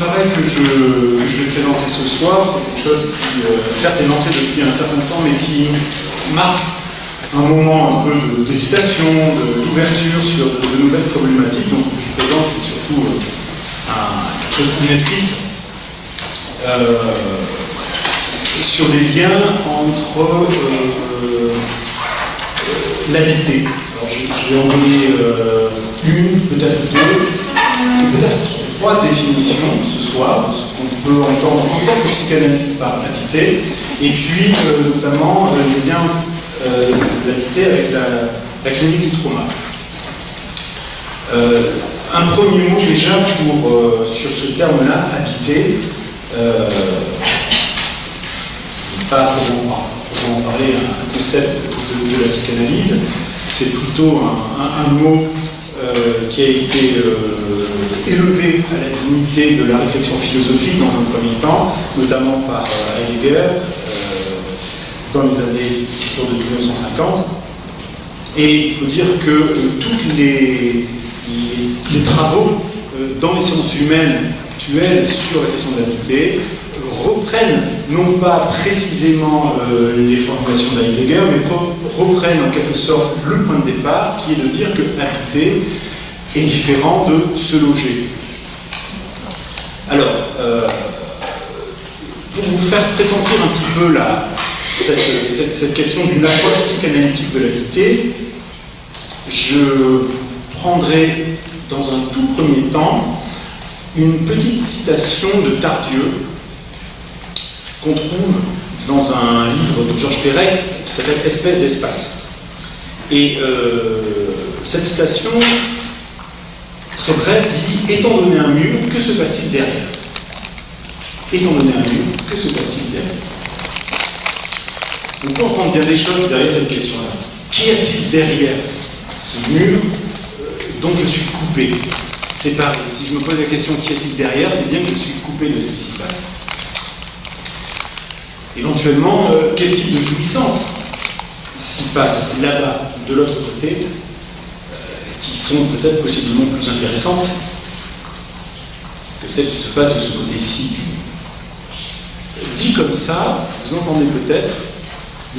travail que je vais présenter ce soir, c'est quelque chose qui, certes, est lancé depuis un certain temps, mais qui marque un moment un peu d'hésitation, d'ouverture sur de nouvelles problématiques. Donc, ce que je présente, c'est surtout quelque chose d'une esquisse sur les liens entre l'habité. Alors, je vais en donner une, peut-être deux, peut-être trois définitions ce soir, de ce qu'on peut entendre en tant que psychanalyste par l'habité, et puis notamment les liens de l'habité avec la clinique du trauma. Un premier mot déjà sur ce terme-là, habiter. C'est pas pour en parler un concept de la psychanalyse, c'est plutôt un mot qui a été élevé à la dignité de la réflexion philosophique dans un premier temps, notamment par Heidegger dans les années autour de 1950. Et il faut dire que tous les travaux dans les sciences humaines actuelles sur la question de l'habité reprennent non pas précisément les formulations d'Heidegger, mais reprennent en quelque sorte le point de départ, qui est de dire que habiter est différent de se loger. Alors, pour vous faire pressentir un petit peu cette question d'une approche psychanalytique de l'habité, je vous prendrai dans un tout premier temps une petite citation de Tardieu qu'on trouve dans un livre de Georges Perec qui s'appelle « Espèce d'espace ». Et cette citation, très brève, dit « Étant donné un mur, que se passe-t-il derrière ?» Étant donné un mur, que se passe-t-il derrière? On peut entendre bien des choses derrière cette question-là. Qu'y a-t-il derrière ce mur dont je suis coupé, séparé? Si je me pose la question qu'y a-t-il derrière, c'est bien que je suis coupé de ce qui s'y passe. Éventuellement, quel type de jouissance s'y passe là-bas, de l'autre côté, qui sont peut-être possiblement plus intéressantes que celles qui se passent de ce côté-ci. Dit comme ça, vous entendez peut-être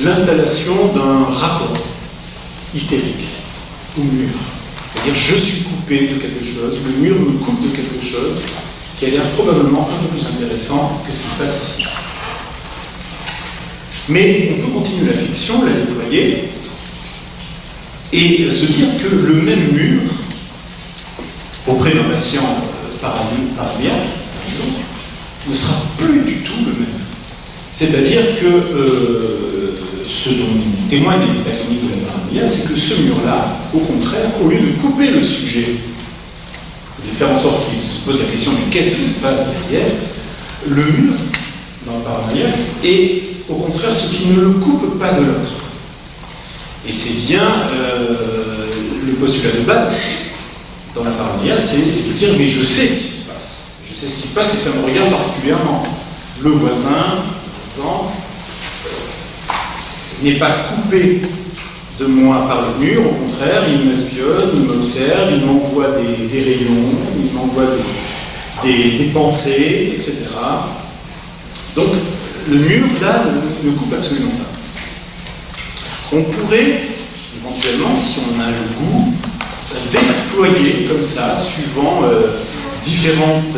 l'installation d'un rapport hystérique au mur. C'est-à-dire, je suis coupé de quelque chose, le mur me coupe de quelque chose qui a l'air probablement un peu plus intéressant que ce qui se passe ici. Mais on peut continuer la fiction, la déployer, et se dire que le même mur, auprès d'un patient paranoïaque, par exemple, ne sera plus du tout le même. C'est-à-dire que ce dont témoigne la clinique de la paranoïa, c'est que ce mur-là, au contraire, au lieu de couper le sujet, de faire en sorte qu'il se pose la question de qu'est-ce qui se passe derrière, le mur, dans le paranoïaque, est au contraire ce qui ne le coupe pas de l'autre. Et c'est bien le postulat de base dans la paranoïa, c'est de dire mais je sais ce qui se passe. Je sais ce qui se passe et ça me regarde particulièrement. Le voisin, par exemple, n'est pas coupé de moi par le mur, au contraire, il m'espionne, il m'observe, il m'envoie des rayons, il m'envoie des pensées, etc. Donc, le mur, là, ne coupe absolument pas. On pourrait, éventuellement, si on a le goût, déployer comme ça, suivant différentes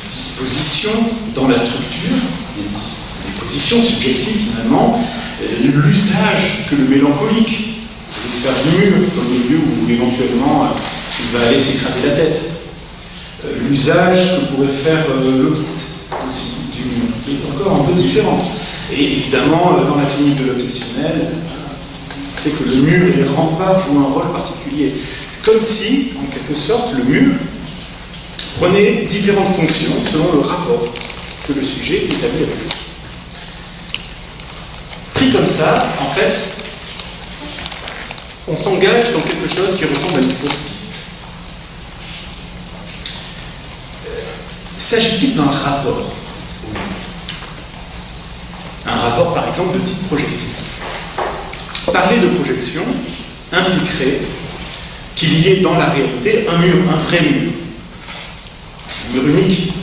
dispositions dans la structure, des positions subjectives finalement, l'usage que le mélancolique peut faire du mur dans le lieu où éventuellement il va aller s'écraser la tête, l'usage que pourrait faire l'autiste aussi du mur, qui est encore un peu différent. Et évidemment, dans la clinique de l'obsessionnel, c'est que le mur et les remparts jouent un rôle particulier. Comme si, en quelque sorte, le mur prenait différentes fonctions selon le rapport que le sujet établit avec lui. Pris comme ça, en fait, on s'engage dans quelque chose qui ressemble à une fausse piste. S'agit-il d'un rapport au mur? Un rapport, par exemple, de type projectif. Parler de projection impliquerait qu'il y ait dans la réalité un mur, un vrai mur. Un mur unique,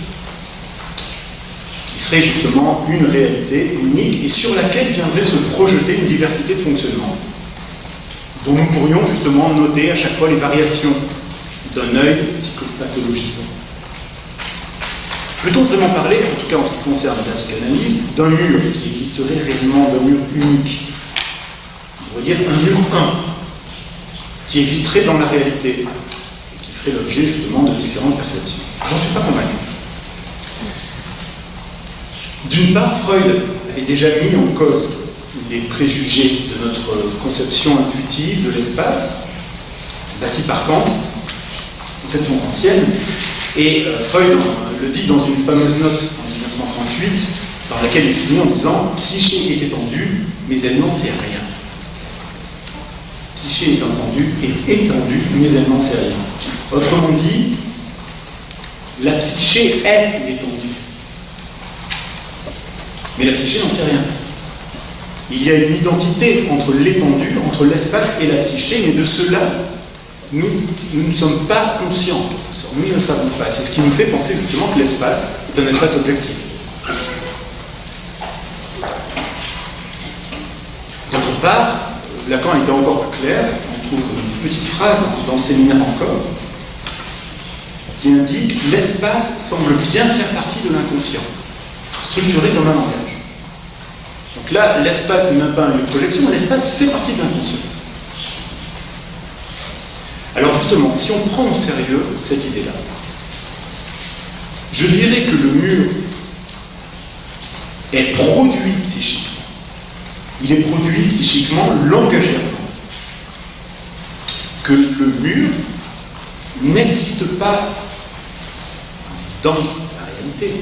qui serait justement une réalité unique et sur laquelle viendrait se projeter une diversité de fonctionnement, dont nous pourrions justement noter à chaque fois les variations d'un œil psychopathologisé. Peut-on vraiment parler, en tout cas en ce qui concerne la psychanalyse, d'un mur qui existerait réellement, d'un mur unique? On pourrait dire un mur 1, qui existerait dans la réalité, et qui ferait l'objet justement de différentes perceptions. J'en suis pas convaincu. D'une part, Freud avait déjà mis en cause les préjugés de notre conception intuitive de l'espace, bâtie par Kant, conception kantienne, et Freud le dit dans une fameuse note en 1938, dans laquelle il finit en disant « Psyché est étendue, mais elle n'en sait rien. » Psyché est étendue, mais elle n'en sait rien. Autrement dit, la psyché est l'étendue. Mais la psyché n'en sait rien. Il y a une identité entre l'étendue, entre l'espace et la psyché, mais de cela, nous ne sommes pas conscients. Nous ne savons pas. C'est ce qui nous fait penser justement que l'espace est un espace objectif. D'autre part, Lacan était encore plus clair. On trouve une petite phrase dans Séminaire encore, qui indique « L'espace semble bien faire partie de l'inconscient, structuré comme un langage ». Donc là, l'espace n'est même pas un lieu de projection, l'espace fait partie de l'inconscient. Alors justement, si on prend au sérieux cette idée-là, je dirais que le mur est produit psychiquement. Il est produit psychiquement langagièrement. Que le mur n'existe pas dans la réalité.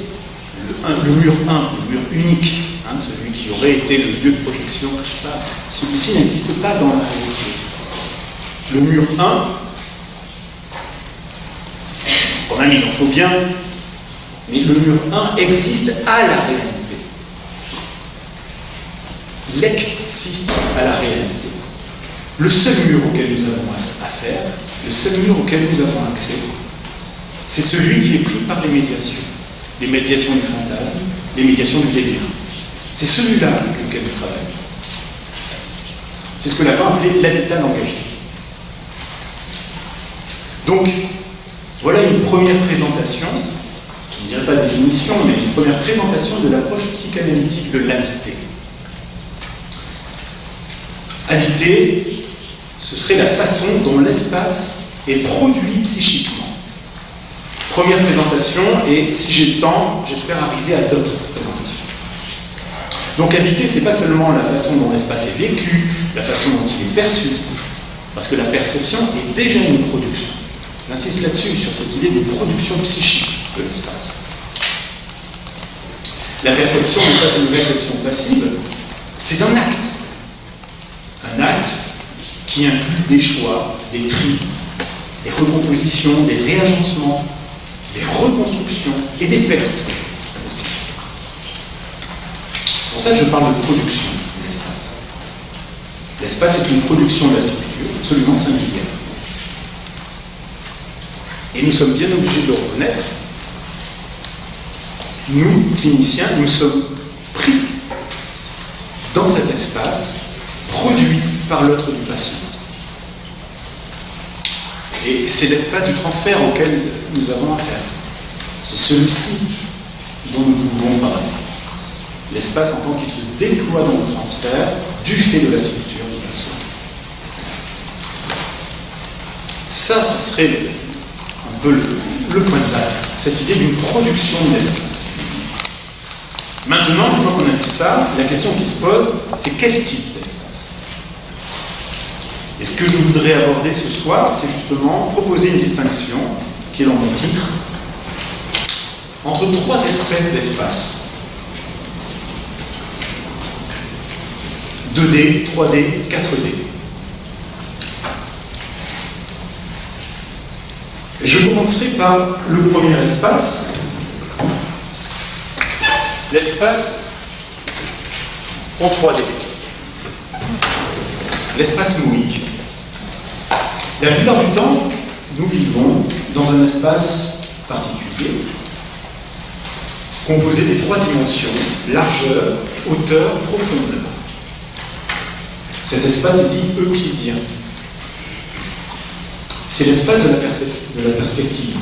Le mur 1, le mur unique, celui qui aurait été le lieu de projection, tout ça, celui-ci n'existe pas dans la réalité. Le mur 1, quand même il en faut bien, mais le mur 1 existe à la réalité. Il existe à la réalité. Le seul mur auquel nous avons affaire, le seul mur auquel nous avons accès, c'est celui qui est pris par les médiations du fantasme, les médiations du délire. C'est celui-là avec lequel nous travaillons. C'est ce que Lacan appelait l'habitat langagé. Donc, voilà une première présentation, je ne dirais pas définition, mais une première présentation de l'approche psychanalytique de l'habité. Habiter, ce serait la façon dont l'espace est produit psychiquement. Première présentation, et si j'ai le temps, j'espère arriver à d'autres présentations. Donc habiter, c'est pas seulement la façon dont l'espace est vécu, la façon dont il est perçu, parce que la perception est déjà une production. J'insiste là-dessus, sur cette idée de production psychique de l'espace. La perception n'est pas une réception passive, c'est un acte. Un acte qui inclut des choix, des tris, des recompositions, des réagencements, des reconstructions et des pertes aussi. C'est pour ça que je parle de production de l'espace. L'espace est une production de la structure absolument singulière. Et nous sommes bien obligés de le reconnaître. Nous, cliniciens, nous sommes pris dans cet espace produit par l'autre du patient. Et c'est l'espace du transfert auquel nous avons affaire. C'est celui-ci dont nous pouvons parler. L'espace en tant qu'il se déploie dans le transfert du fait de la structure du patient. Ça serait un peu le point de base, cette idée d'une production de l'espace. Maintenant, une fois qu'on a vu ça, la question qui se pose, c'est quel type d'espace? Et ce que je voudrais aborder ce soir, c'est justement proposer une distinction, qui est dans mon titre, entre trois espèces d'espace. 2D, 3D, 4D. Je commencerai par le premier espace, l'espace en 3D, l'espace moïque. La plupart du temps, nous vivons dans un espace particulier composé des 3 dimensions, largeur, hauteur, profondeur. Cet espace est dit euclidien. C'est l'espace de la perspective,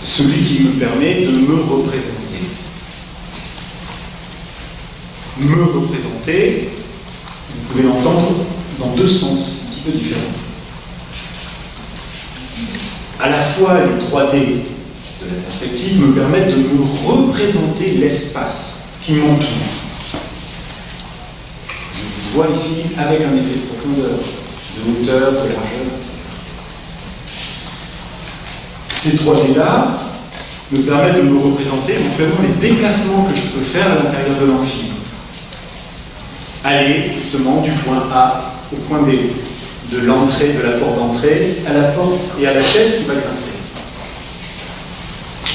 celui qui me permet de me représenter. Me représenter, vous pouvez l'entendre dans 2 sens un petit peu différents. À la fois, les 3D de la perspective me permettent de me représenter l'espace qui m'entoure. Je vous vois ici avec un effet de profondeur, de hauteur, de largeur, etc. Ces 3D-là me permettent de me représenter éventuellement les déplacements que je peux faire à l'intérieur de l'amphi. Aller justement du point A au point B, de l'entrée, de la porte d'entrée, à la porte et à la chaise qui va grincer.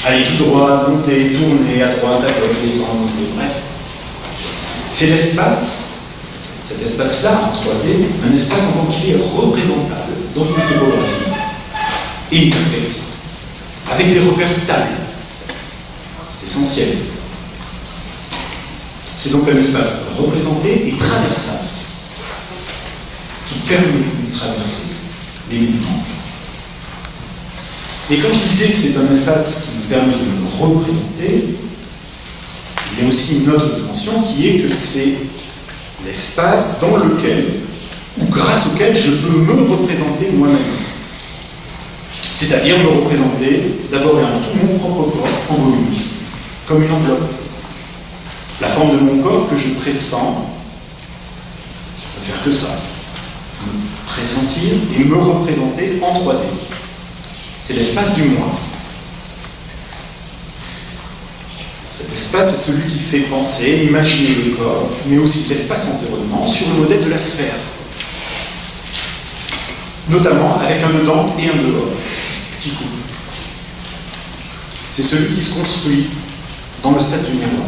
Aller tout droit, monter, tourner, à droite, à gauche, descendre, monter, bref. C'est l'espace, cet espace-là, en 3D, un espace en tant qu'il est représentable dans une topographie et une perspective, avec des repères stables. C'est essentiel. C'est donc un espace représenté et traversable, qui permet de traverser les mouvements. Et quand je disais que c'est un espace qui me permet de me représenter, il y a aussi une autre dimension qui est que c'est l'espace dans lequel, ou grâce auquel, je peux me représenter moi-même. C'est-à-dire me représenter d'abord et avant tout mon propre corps en volume, comme une enveloppe. La forme de mon corps que je pressens, je peux faire que ça. Me pressentir et me représenter en 3D. C'est l'espace du moi. Cet espace est celui qui fait penser, imaginer le corps, mais aussi l'espace environnement sur le modèle de la sphère. Notamment avec un dedans et un dehors qui coupent. C'est celui qui se construit dans le stade du miroir.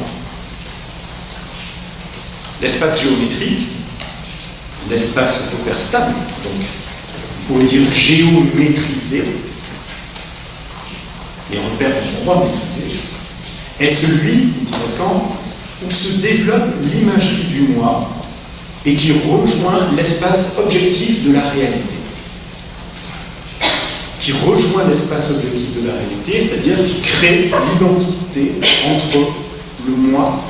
L'espace géométrique, l'espace repère stable, donc on pourrait dire géométrisé, les repères en croix maîtrisés, est celui, dit Lacan, où se développe l'imagerie du moi et qui rejoint l'espace objectif de la réalité. Qui rejoint l'espace objectif de la réalité, c'est-à-dire qui crée l'identité entre le moi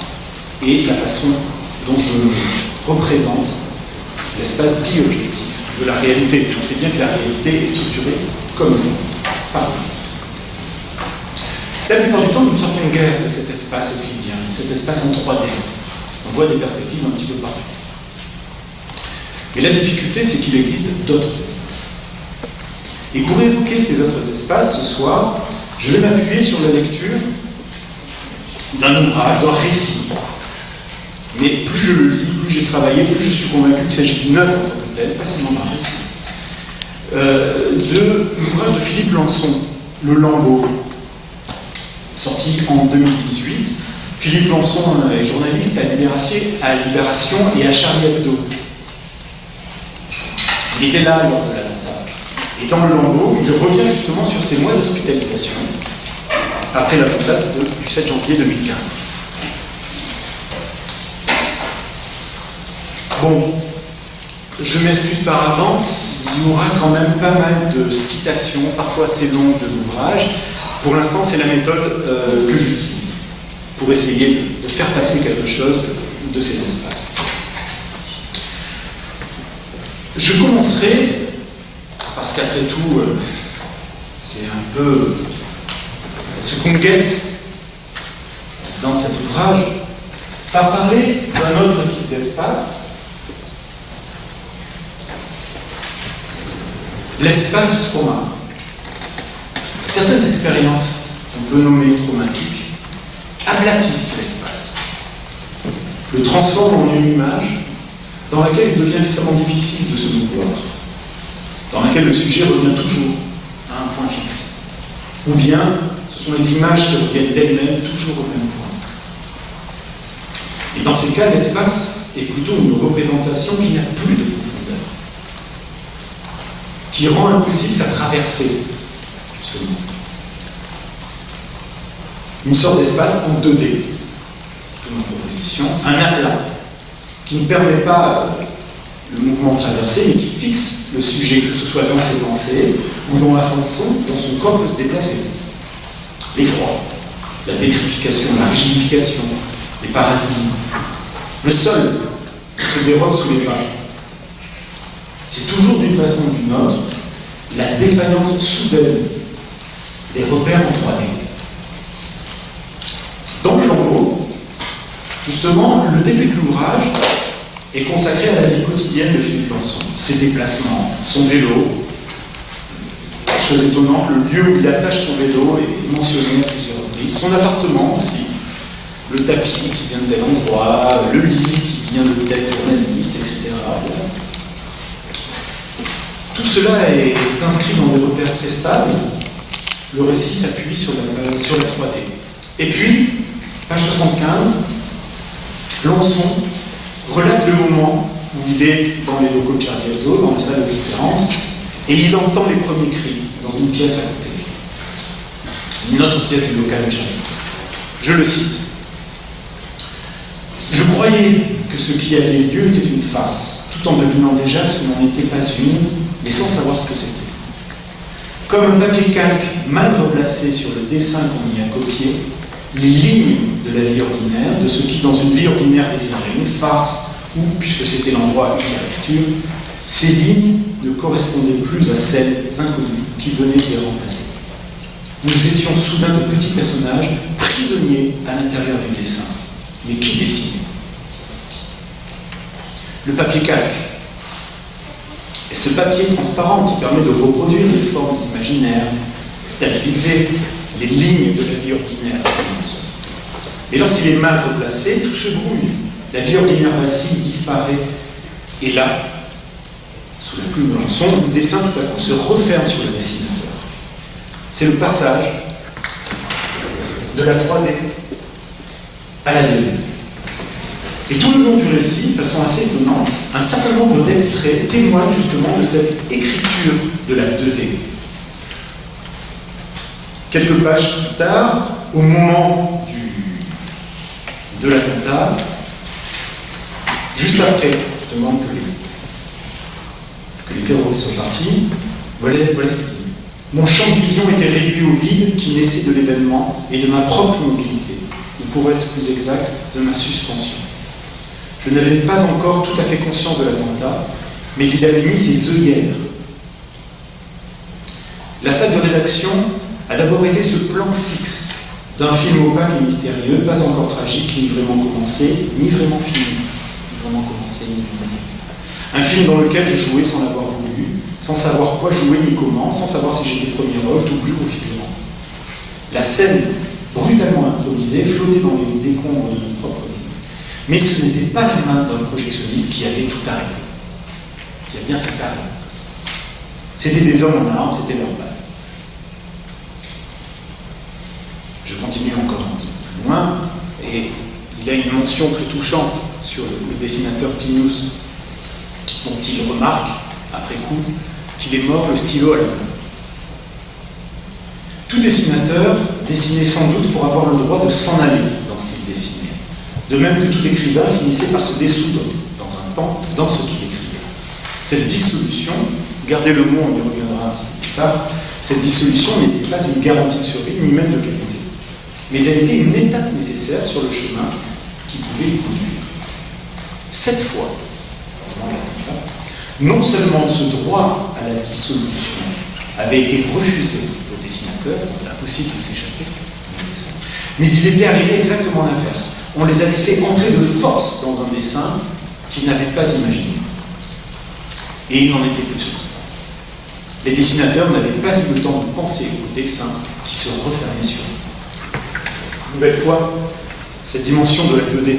et la façon dont je représente l'espace dit objectif de la réalité. On sait bien que la réalité est structurée comme par nous. La plupart du temps, nous ne sortons guère de cet espace euclidien, de cet espace en 3D. On voit des perspectives un petit peu partout. Mais la difficulté, c'est qu'il existe d'autres espaces. Et pour évoquer ces autres espaces, ce soir, je vais m'appuyer sur la lecture d'un ouvrage, d'un récit. Mais plus je le lis, plus j'ai travaillé, plus je suis convaincu qu'il s'agit d'une œuvre en tant que telle, pas seulement d'un récit. De l'ouvrage de Philippe Lançon, Le Lambeau, sorti en 2018. Philippe Lançon est journaliste à Libération et à Charlie Hebdo. Il était là lors de l'attentat. Et dans Le Lambeau, il revient justement sur ses mois d'hospitalisation après l'attentat du 7 janvier 2015. Bon, je m'excuse par avance, il y aura quand même pas mal de citations, parfois assez longues de l'ouvrage. Pour l'instant, c'est la méthode que j'utilise pour essayer de faire passer quelque chose de ces espaces. Je commencerai, parce qu'après tout, c'est un peu ce qu'on guette dans cet ouvrage, par parler d'un autre type d'espace, l'espace du trauma. Certaines expériences, qu'on peut nommer traumatiques, aplatissent l'espace, le transforment en une image dans laquelle il devient extrêmement difficile de se mouvoir, dans laquelle le sujet revient toujours à un point fixe. Ou bien, ce sont les images qui reviennent d'elles-mêmes toujours au même point. Et dans ces cas, l'espace est plutôt une représentation qui n'a plus de profondeur, qui rend impossible sa traversée, justement. une sorte d'espace en 2D, d'où ma proposition, un aplat qui ne permet pas le mouvement traversé, mais qui fixe le sujet, que ce soit dans ses pensées ou dans la façon dont son corps peut se déplacer. L'effroi, la pétrification, la rigidification, les paralysies, le sol qui se dérobe sous les pas. C'est toujours d'une façon ou d'une autre la défaillance soudaine des repères en 3D. Dans le Lambeau, justement, le début de l'ouvrage est consacré à la vie quotidienne de Philippe Lançon, ses déplacements, son vélo. Chose étonnante, le lieu où il attache son vélo est mentionné à plusieurs reprises, son appartement aussi, le tapis qui vient de tel endroit, le lit qui vient de tel journaliste, etc. Tout cela est inscrit dans des repères très stables. Le récit s'appuie sur la 3D. Et puis, page 75, Lançon relate le moment où il est dans les locaux de Charlie Hebdo, dans la salle de conférence, et il entend les premiers cris dans une pièce à côté. Une autre pièce du local de Charlie Hebdo. Je le cite. « Je croyais que ce qui avait lieu était une farce, tout en devinant déjà que ce n'en était pas une, mais sans savoir ce que c'était. Comme un papier calque mal replacé sur le dessin qu'on y a copié, les lignes de la vie ordinaire, de ce qui dans une vie ordinaire désirait une farce, ou, puisque c'était l'endroit où il y a lecture, ces lignes ne correspondaient plus à celles inconnues qui venaient les remplacer. Nous étions soudain de petits personnages prisonniers à l'intérieur du dessin. Mais qui dessinait? Le papier calque. Et ce papier transparent qui permet de reproduire les formes imaginaires, stabiliser les lignes de la vie ordinaire. Mais lorsqu'il est mal replacé, tout se brouille. La vie ordinaire vacille, disparaît. Et là, sous la plume de Lançon, le dessin tout à coup se referme sur le dessinateur. C'est le passage de la 3D à la 2D. Et tout le long du récit, de façon assez étonnante, un certain nombre d'extraits témoignent justement de cette écriture de la 2D. Quelques pages plus tard, au moment de l'attentat, juste après justement que les terroristes sont partis, voilà ce qu'il dit. Mon champ de vision était réduit au vide qui naissait de l'événement et de ma propre mobilité, ou pour être plus exact, de ma suspension. Je n'avais pas encore tout à fait conscience de l'attentat, mais il avait mis ses œillères. La salle de rédaction a d'abord été ce plan fixe d'un film opaque et mystérieux, pas encore tragique, ni vraiment commencé, ni vraiment fini. Ni vraiment commencé, ni vraiment fini. Un film dans lequel je jouais sans l'avoir voulu, sans savoir quoi jouer ni comment, sans savoir si j'étais premier rôle, doublure ou figurant. La scène, brutalement improvisée, flottait dans les décombres de mon propre vie. Mais ce n'était pas la main d'un projectionniste qui avait tout arrêté. Il y a bien cet arrêt. C'était des hommes en armes, c'était leur balle. Je continue encore un petit peu plus loin, et il y a une mention très touchante sur le dessinateur Tinius, dont il remarque, après coup, qu'il est mort le stylo à la main. Tout dessinateur dessinait sans doute pour avoir le droit de s'en aller dans ce qu'il dessinait. De même que tout écrivain finissait par se dissoudre dans un temps dans ce qu'il écrivait. Cette dissolution, gardez le mot, on y reviendra un petit peu plus tard, cette dissolution n'était pas une garantie de survie, ni même de qualité. Mais elle était une étape nécessaire sur le chemin qui pouvait y conduire. Cette fois, pendant l'attentat, non seulement ce droit à la dissolution avait été refusé au dessinateur, donc impossible de s'échapper, mais il était arrivé exactement l'inverse. On les avait fait entrer de force dans un dessin qu'ils n'avaient pas imaginé. Et il n'en était plus sorti. Les dessinateurs n'avaient pas eu le temps de penser au dessin qui se refermait sur eux. Nouvelle fois, cette dimension de la 2D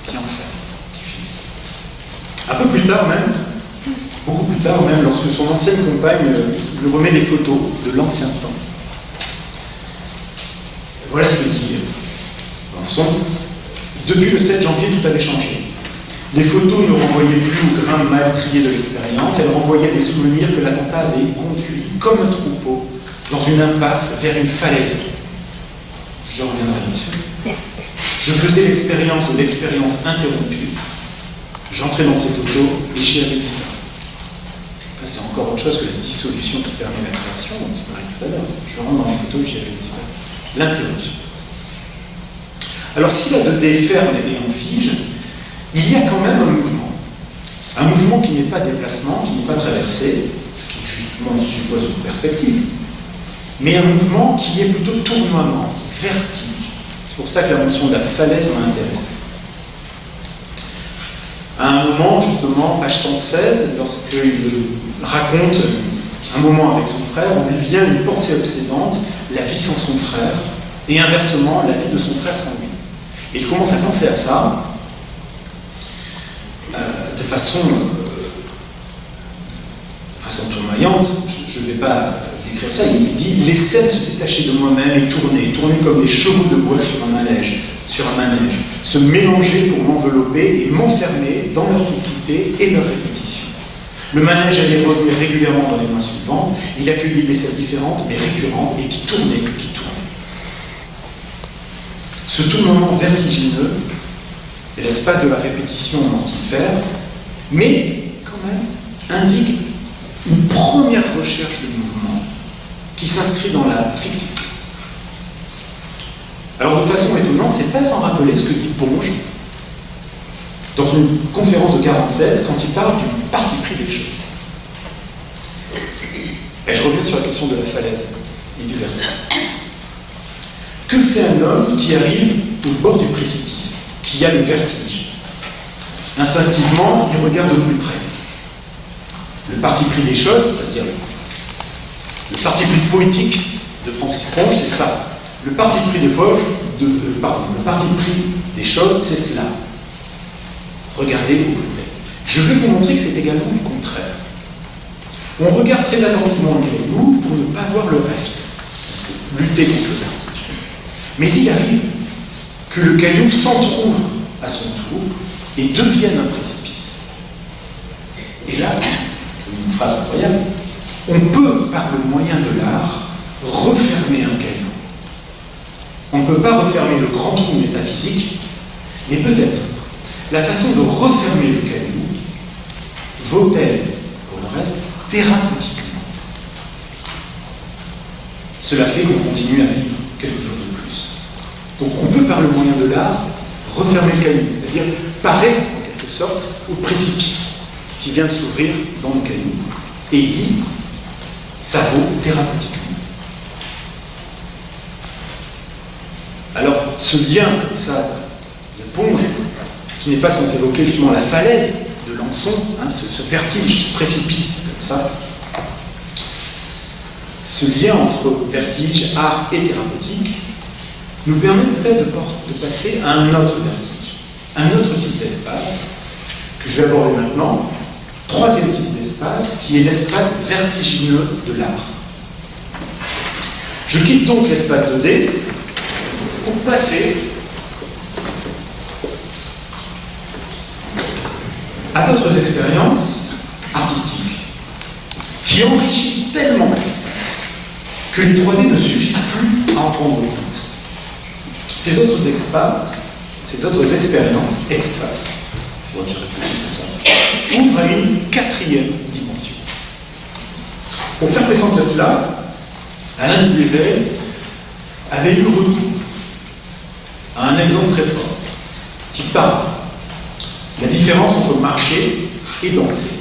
qui enferme, qui fixe. Un peu plus tard même, beaucoup plus tard même, lorsque son ancienne compagne lui remet des photos de l'ancien temps. Voilà ce que dit Lançon. Depuis le 7 janvier, tout avait changé. Les photos ne renvoyaient plus au grain mal trié de l'expérience, elles renvoyaient des souvenirs que l'attentat avait conduit, comme un troupeau, dans une impasse vers une falaise. Je reviendrai là-dessus. Je faisais l'expérience de l'expérience interrompue. J'entrais dans ces photos et j'y avais disparu. Là, c'est encore autre chose que la dissolution qui permet la création, dont il parlait tout à l'heure. Je rentre dans les photos et j'y avais disparu. L'interruption. Alors, si la 2D ferme et on fige, il y a quand même un mouvement. Un mouvement qui n'est pas déplacement, qui n'est pas traversé, ce qui justement suppose une perspective, mais un mouvement qui est plutôt tournoiement, vertige. C'est pour ça que la mention de la falaise m'a intéressé. À un moment, justement, page 116, lorsqu'il raconte un moment avec son frère, on lui vient une pensée obsédante, la vie sans son frère, et inversement, la vie de son frère sans lui. Et il commence à penser à ça de façon tournoyante. Je ne vais pas décrire ça. Il dit « J'essaie de se détacher de moi-même et tourner comme des chevaux de bois sur un manège, se mélanger pour m'envelopper et m'enfermer dans leur fixité et leur répétition. Le manège allait revenir régulièrement dans les mois suivants. Il accueillait des scènes différentes, mais récurrentes, et qui tournaient. Ce tournement vertigineux, c'est l'espace de la répétition mortifère, mais quand même indique une première recherche de mouvement qui s'inscrit dans la fixité. Alors, de façon étonnante, c'est pas sans rappeler ce que dit Ponge dans une conférence de 47 quand il parle du parti pris des choses. Et je reviens sur la question de la falaise et du vertige. Que fait un homme qui arrive au bord du précipice, qui a le vertige? Instinctivement, il regarde de plus près. Le parti pris des choses, c'est-à-dire le parti pris poétique de Francis Ponge, c'est ça. Le parti pris le parti pris des choses, c'est cela. Regardez au plus près. Je vais vous montrer que c'est également le contraire. On regarde très attentivement le caillou pour ne pas voir le reste. C'est lutter contre le vertige. Mais il arrive que le caillou s'entrouvre à son tour et devienne un précipice. Et là, une phrase incroyable, on peut, par le moyen de l'art, refermer un caillou. On ne peut pas refermer le grand trou métaphysique, mais peut-être la façon de refermer le caillou vaut-elle, pour le reste, thérapeutiquement. Cela fait qu'on continue à vivre quelque chose de plus. Donc on peut, par le moyen de l'art, refermer le caillou, c'est-à-dire parer, en quelque sorte, au précipice qui vient de s'ouvrir dans le caillou. Et il dit, ça vaut thérapeutiquement. Alors, ce lien comme ça de Ponge, qui n'est pas sans évoquer justement la falaise de Lançon, hein, ce vertige, ce précipice comme ça, ce lien entre vertige, art et thérapeutique, nous permet peut-être de passer à un autre vertige, un autre type d'espace, que je vais aborder maintenant, troisième type d'espace, qui est l'espace vertigineux de l'art. Je quitte donc l'espace 2D pour passer à d'autres expériences artistiques qui enrichissent tellement l'espace que les 3D ne suffisent plus à en prendre compte. Ces autres expériences, espaces, il faudrait que je réfléchisse à ça, ouvrent à une quatrième dimension. Pour faire pressentir cela, Alain Dievel avait eu recours à un exemple très fort qui parle de la différence entre marcher et danser.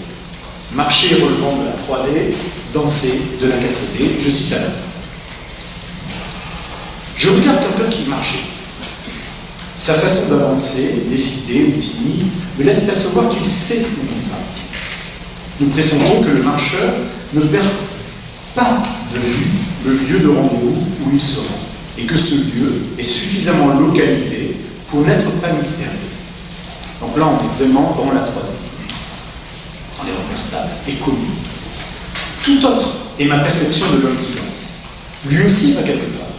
Marcher relevant de la 3D, danser de la 4D, je cite Alain. Je regarde quelqu'un qui marchait. Sa façon d'avancer, décidée ou timide, me laisse percevoir qu'il sait où il va. Nous pressentons que le marcheur ne perd pas de vue le lieu de rendez-vous où il se rend, et que ce lieu est suffisamment localisé pour n'être pas mystérieux. Donc là, on est vraiment dans la 3D, dans les repères stables et connus. Tout autre est ma perception de l'homme qui danse. Lui aussi va quelque part,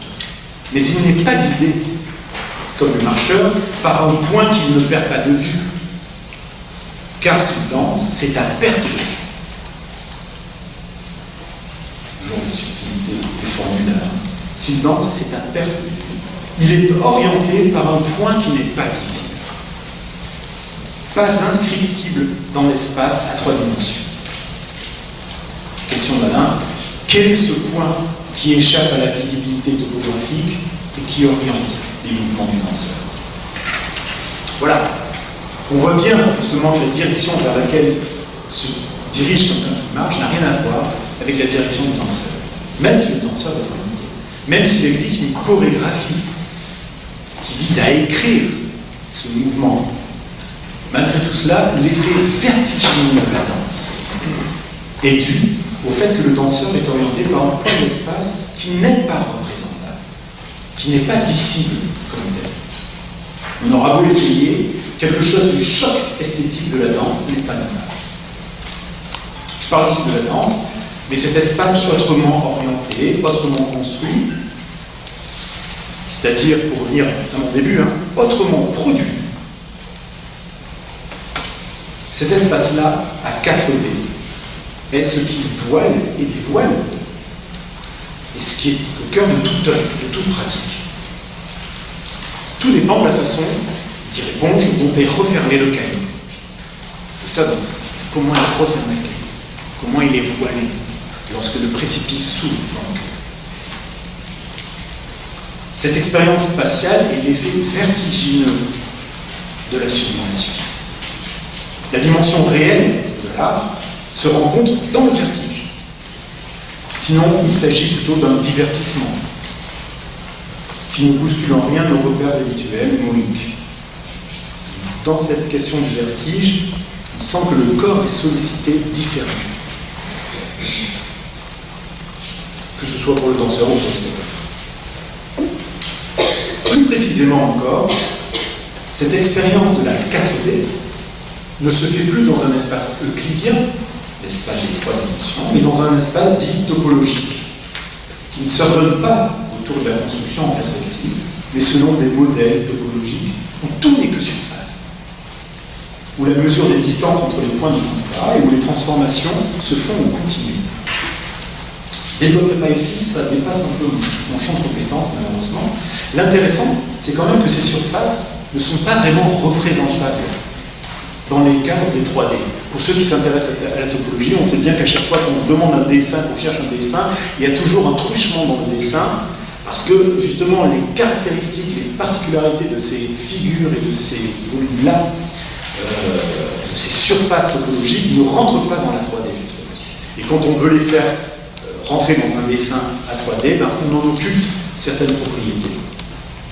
mais il n'est pas guidé, comme le marcheur, par un point qu'il ne perd pas de vue. Car s'il danse, c'est à perte de vue. Toujours les subtilités des formulaires. S'il danse, c'est à perte de vue. il est orienté par un point qui n'est pas visible, pas inscriptible dans l'espace à 3 dimensions. Question d'Alain, quel est ce point qui échappe à la visibilité topographique et qui oriente les mouvements du danseur? Voilà. On voit bien justement que la direction vers laquelle se dirige quelqu'un qui marche n'a rien à voir avec la direction du danseur. Même si le danseur est orienté, même s'il existe une chorégraphie qui vise à écrire ce mouvement, malgré tout cela, l'effet vertigineux de la danse est dû au fait que le danseur est orienté par un point d'espace qui n'est pas représentable, qui n'est pas dissible comme tel. On aura beau essayer, quelque chose du choc esthétique de la danse n'est pas normal. Je parle ici de la danse, mais cet espace autrement orienté, autrement construit, c'est-à-dire, pour revenir à mon début, autrement produit. Cet espace-là, à 4D, est ce qui voile et dévoile, et ce qui est au cœur de toute œuvre, de toute pratique. Tout dépend de la façon d'y répondre, dont est refermé le caillou. C'est ça, donc, comment il referme le caillou, comment il est voilé lorsque le précipice s'ouvre dans le cœur. Cette expérience spatiale est l'effet vertigineux de la sublimation. La dimension réelle de l'art se rencontre dans le vertige. Sinon, il s'agit plutôt d'un divertissement qui ne bouscule en rien nos repères habituels, moïques. Dans cette question du vertige, on sent que le corps est sollicité différemment. Que ce soit pour le danseur ou pour le spectateur. Plus précisément encore, cette expérience de la 4D ne se fait plus dans un espace euclidien, l'espace des 3 dimensions, mais dans un espace dit topologique, qui ne s'ordonne pas autour de la construction en perspective, mais selon des modèles topologiques où tout n'est que surface, où la mesure des distances entre les points du contrat et où les transformations se font en continu. Je ne développerai pas ici, ça dépasse un peu mon champ de compétences malheureusement. L'intéressant, c'est quand même que ces surfaces ne sont pas vraiment représentables dans les cadres des 3D. Pour ceux qui s'intéressent à la topologie, on sait bien qu'à chaque fois qu'on demande un dessin, qu'on cherche un dessin, il y a toujours un truchement dans le dessin, parce que justement les caractéristiques, les particularités de ces figures et de ces volumes-là, de ces surfaces topologiques, ne rentrent pas dans la 3D, justement. Et quand on veut les faire rentrer dans un dessin à 3D, ben, on en occulte certaines propriétés.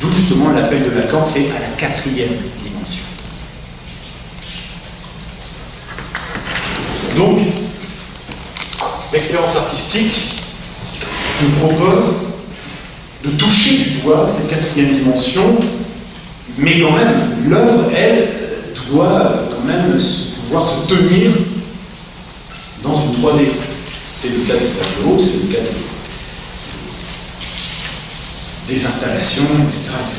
D'où justement l'appel de Lacan fait à la 4e dimension. Donc, l'expérience artistique nous propose de toucher du doigt cette 4e dimension, mais quand même, l'œuvre, elle, doit quand même pouvoir se tenir dans une 3D. C'est le cas du tableau, c'est le cas des installations, etc., etc.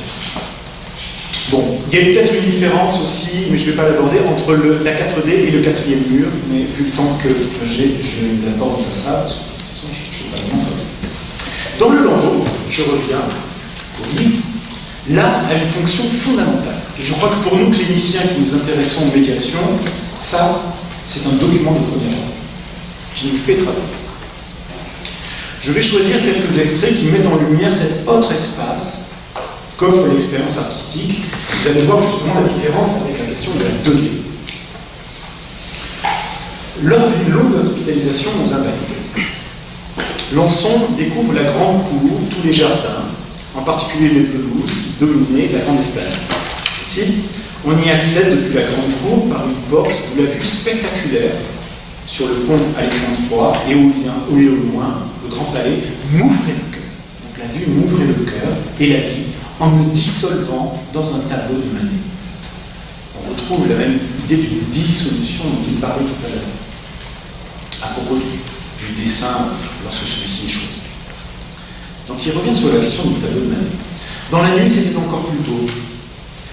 Bon, il y a peut-être une différence aussi, mais je ne vais pas l'aborder, entre la 4D et le 4e mur, mais vu le temps que j'ai, je n'aborde pas ça, parce que de toute façon, je ne vais pas le montrer. Dans le Landau, je reviens au livre, l'art a une fonction fondamentale. Et je crois que pour nous, cliniciens qui nous intéressons aux médiations, ça, c'est un document de premier ordre qui nous fait travailler. Je vais choisir quelques extraits qui mettent en lumière cet autre espace qu'offre l'expérience artistique. Vous allez voir justement la différence avec la question de la 2D. Lors d'une longue hospitalisation aux Invalides, Lançon découvre la grande cour, tous les jardins, en particulier les pelouses qui dominaient la grande esplanade. Je cite, on y accède depuis la grande cour par une porte où la vue spectaculaire sur le pont Alexandre III et au loin, le Grand Palais, m'ouvrait le cœur. Donc la vue m'ouvrait le cœur et la vie en me dissolvant dans un tableau de Manet. On retrouve la même idée d'une dissolution dont il parlait tout à l'heure, à propos du dessin lorsque celui-ci est choisi. Donc il revient sur la question du tableau de Manet. Dans la nuit, c'était encore plus tôt.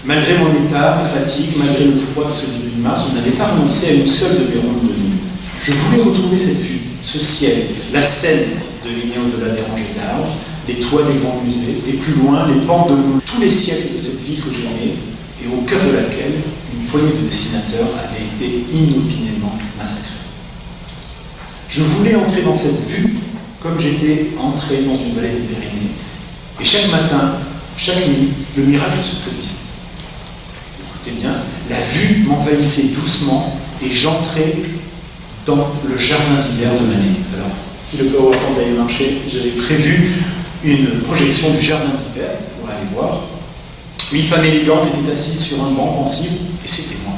Malgré mon état, ma fatigue, malgré le froid de ce début de mars, je n'avais pas renoncé à une seule de mes rondes de nuit. Je voulais retrouver cette vue, ce ciel, la Seine devinée au-delà des rangées d'arbres, les toits des grands musées, et plus loin, les pans de tous les siècles de cette ville que j'aimais, et au cœur de laquelle une poignée de dessinateurs avait été inopinément massacrée. Je voulais entrer dans cette vue comme j'étais entré dans une vallée des Pyrénées, et chaque matin, chaque nuit, le miracle se produisait. Écoutez bien, la vue m'envahissait doucement, et j'entrais dans le jardin d'hiver de Manet. Alors, si le PowerPoint avait marché, j'avais prévu une projection du jardin d'hiver, pour aller voir. Une femme élégante était assise sur un banc pensive, et c'était moi.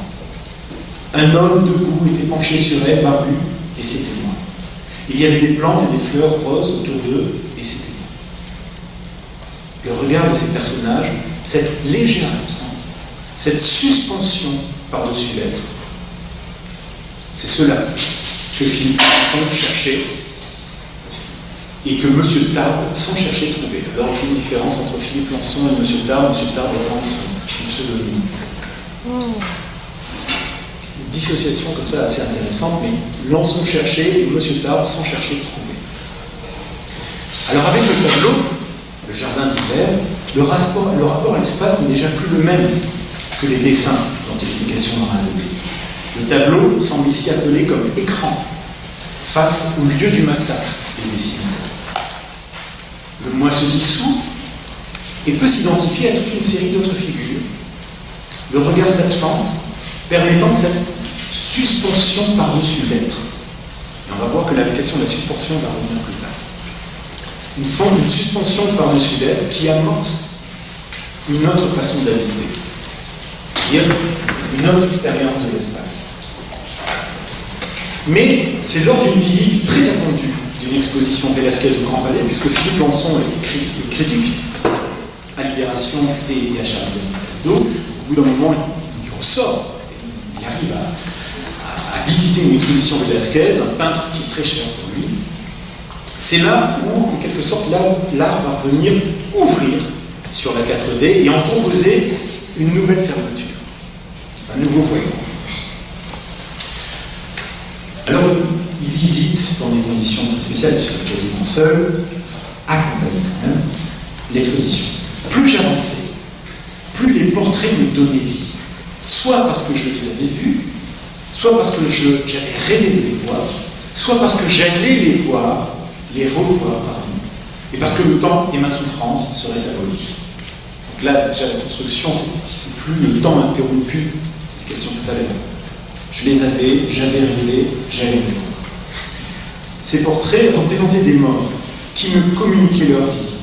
Un homme debout était penché sur elle, barbu, et c'était moi. Il y avait des plantes et des fleurs roses autour d'eux, et c'était moi. Le regard de ces personnages, cette légère absence, cette suspension par-dessus l'être, c'est cela que Philippe Plançon cherchait et que M. Tarbes, sans chercher, trouvait. Alors il fait une différence entre Philippe Plançon et M. Tarbes. M. Tarbes étant son pseudonyme. Une dissociation comme ça assez intéressante, mais Lançon cherchait et M. Tarbes, sans chercher, trouvait. Alors avec le tableau, le jardin d'hiver, le rapport à l'espace n'est déjà plus le même que les dessins dont il était question dans la double. Le tableau semble ici appelé comme écran, face au lieu du massacre des dessinateurs. Le moi se dissout et peut s'identifier à toute une série d'autres figures. Le regard s'absente, permettant cette suspension par-dessus l'être. Et on va voir que la question de la suspension va revenir plus tard. Une forme de suspension par-dessus l'être qui amorce une autre façon d'habiter, c'est-à-dire une autre expérience de l'espace. Mais c'est lors d'une visite très attendue d'une exposition Velázquez au Grand Palais, puisque Philippe Plançon est critique à Libération et à Charles Hebdo. Au bout d'un moment, il ressort, il arrive à visiter une exposition Velázquez, un peintre qui est très cher pour lui. C'est là où, en quelque sorte, l'art va venir ouvrir sur la 4D et en proposer une nouvelle fermeture, un nouveau voyant. Alors, il visite dans des conditions très spéciales, puisqu'il est quasiment seul, accompagné quand même, l'exposition. Plus j'avançais, plus les portraits me donnaient vie. Soit parce que je les avais vus, soit parce que j'avais rêvé de les voir, soit parce que j'allais les voir, les revoir, pardon, et parce que le temps et ma souffrance seraient abolis. Donc là, déjà, la construction, c'est plus le temps interrompu, la question tout à l'heure. Je les avais, j'avais rêvé, j'allais les voir. Ces portraits représentaient des morts qui me communiquaient leur vie.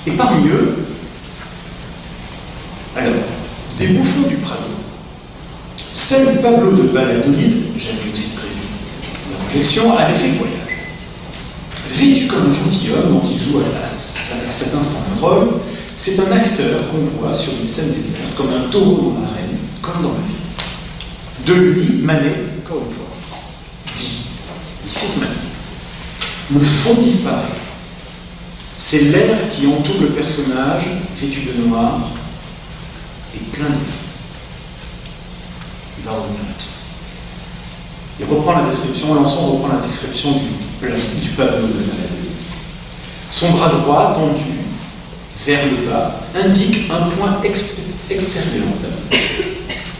Et parmi eux, alors, des bouffons du Prado. Seul Pablo de Valladolid, j'avais aussi prévu la projection, avait fait le voyage. Vêtu comme un gentilhomme dont il joue à cet instant un rôle, c'est un acteur qu'on voit sur une scène déserte, comme un taureau dans l'arène, comme dans la vie. De lui, Manet, encore une fois, dit, il cite Manet, le fond disparaît. C'est l'air qui entoure le personnage, vêtu de noir, et plein de vie. Il va revenir là-dessus. Il reprend la description, Lançon reprend la description du Pablo de Valladolid. Son bras droit, tendu vers le bas, indique un point extérieur.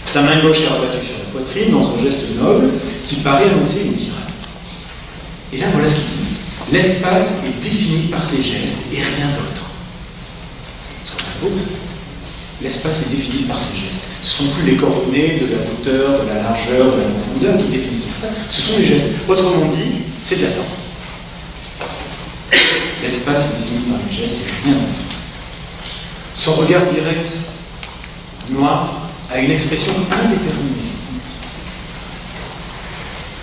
Sa main gauche est rabattue sur la poitrine dans un geste noble qui paraît annoncer une tirade. Et là, voilà ce qu'il dit. L'espace est défini par ses gestes et rien d'autre. C'est très beau, ça. L'espace est défini par ses gestes. Ce ne sont plus les coordonnées de la hauteur, de la largeur, de la profondeur qui définissent l'espace. Ce sont les gestes. Autrement dit, c'est de la danse. L'espace est défini par les gestes et rien d'autre. Son regard direct, noir, a une expression indéterminée.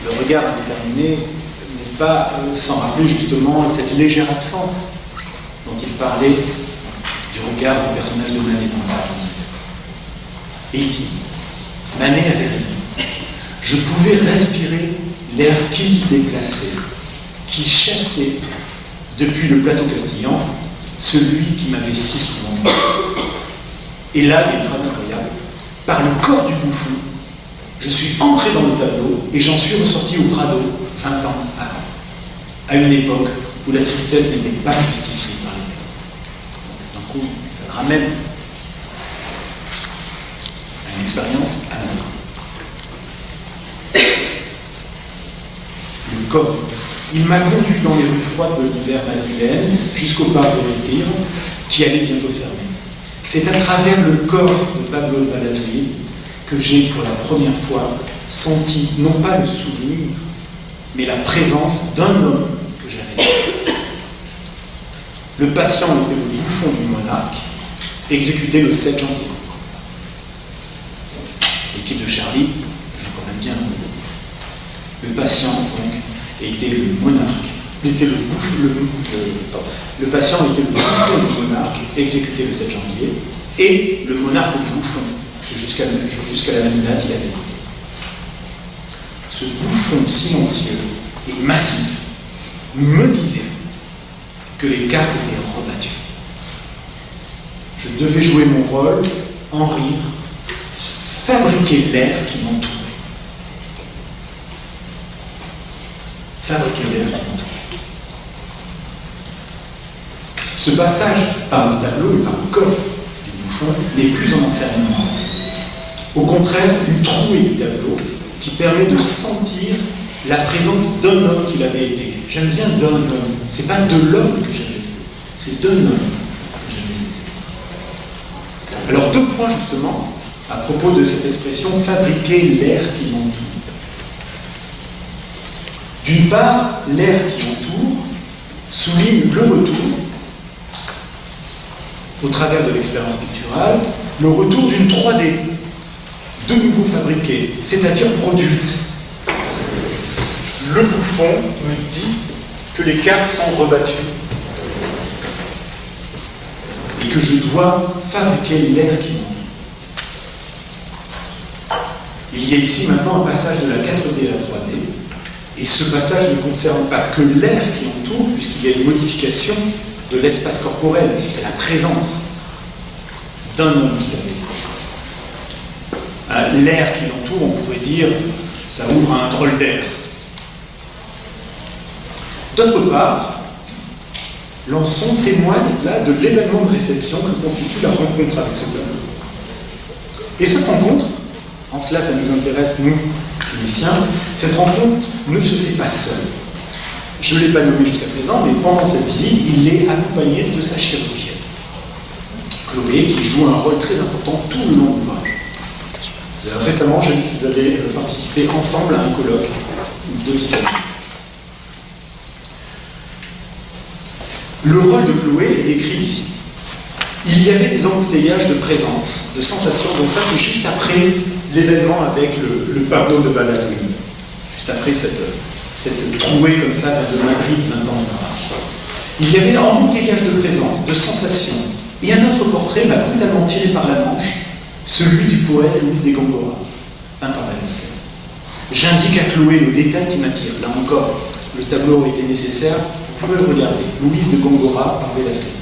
Le regard indéterminé n'est pas sans rappeler justement cette légère absence dont il parlait du regard du personnage de Manet dans la vie. Et il dit, Manet avait raison. Je pouvais respirer l'air qu'il déplaçait, qui chassait depuis le plateau castillan celui qui m'avait si souvent dit. Et là, il y a une phrase incroyable. Par le corps du bouffon, je suis entré dans le tableau et j'en suis ressorti au Prado 20 ans avant, à une époque où la tristesse n'était pas justifiée par les murs. D'un coup, ça le ramène à une expérience anonyme. Le corps. Il m'a conduit dans les rues froides de l'hiver madrilène jusqu'au bar de Retire, qui allait bientôt fermer. C'est à travers le corps de Pablo de Valladolid que j'ai pour la première fois senti non pas le souvenir, mais la présence d'un homme que j'avais vu. Le patient était le bouffon du monarque, exécuté le 7 janvier. L'équipe de Charlie joue quand même bien. Le patient, donc, était le monarque, le patient était le bouffon du monarque, exécuté le 7 janvier, et le monarque du bouffon, que jusqu'à la même date, il avait été. Ce bouffon silencieux et massif me disait que les cartes étaient rebattues. Je devais jouer mon rôle, en rire, fabriquer l'air qui m'entourait. Fabriquer l'air qui m'entourait. Ce passage par le tableau et par le corps du bouffon n'est plus un enfermement. Au contraire, une trouée du tableau qui permet de sentir la présence d'un homme qu'il avait été. J'aime bien d'un homme. C'est pas de l'homme que j'avais été, c'est d'un homme que j'avais été. Alors, 2 points justement à propos de cette expression fabriquer l'air qui m'entoure. D'une part, l'air qui entoure souligne le retour, au travers de l'expérience picturale, le retour d'une 3D, de nouveau fabriquée, c'est-à-dire produite. Le bouffon me dit que les cartes sont rebattues et que je dois fabriquer l'air qui m'entoure. Il y a ici maintenant un passage de la 4D à la 3D, et ce passage ne concerne pas que l'air qui entoure, puisqu'il y a une modification de l'espace corporel, c'est la présence d'un homme qui avait été. L'air qui l'entoure, on pourrait dire, ça ouvre à un drôle d'air. D'autre part, Lançon témoigne là de l'événement de réception que constitue la rencontre avec ce tableau. Et cette rencontre, en cela ça nous intéresse, nous, cliniciens, cette rencontre ne se fait pas seule. Je ne l'ai pas nommé jusqu'à présent, mais pendant cette visite, il est accompagné de sa chirurgienne, Chloé, qui joue un rôle très important tout le long de l'ouvrage. Récemment, j'ai vu qu'ils avaient participé ensemble à un colloque de psychologie. Le rôle de Chloé est décrit ici. Il y avait des embouteillages de présence, de sensations, donc ça c'est juste après l'événement avec le Pablo de Valladolid, juste après cette trouée comme ça de Madrid 20 ans auparavant. Il y avait un embouteillage de présence, de sensations, et un autre portrait m'a brutalement tiré par la manche, celui du poète Luis de Góngora, peint par Velázquez. J'indique à Chloé le détail qui m'attire. Là encore, le tableau aurait été nécessaire, vous pouvez le regarder, Luis de Góngora par Velázquez.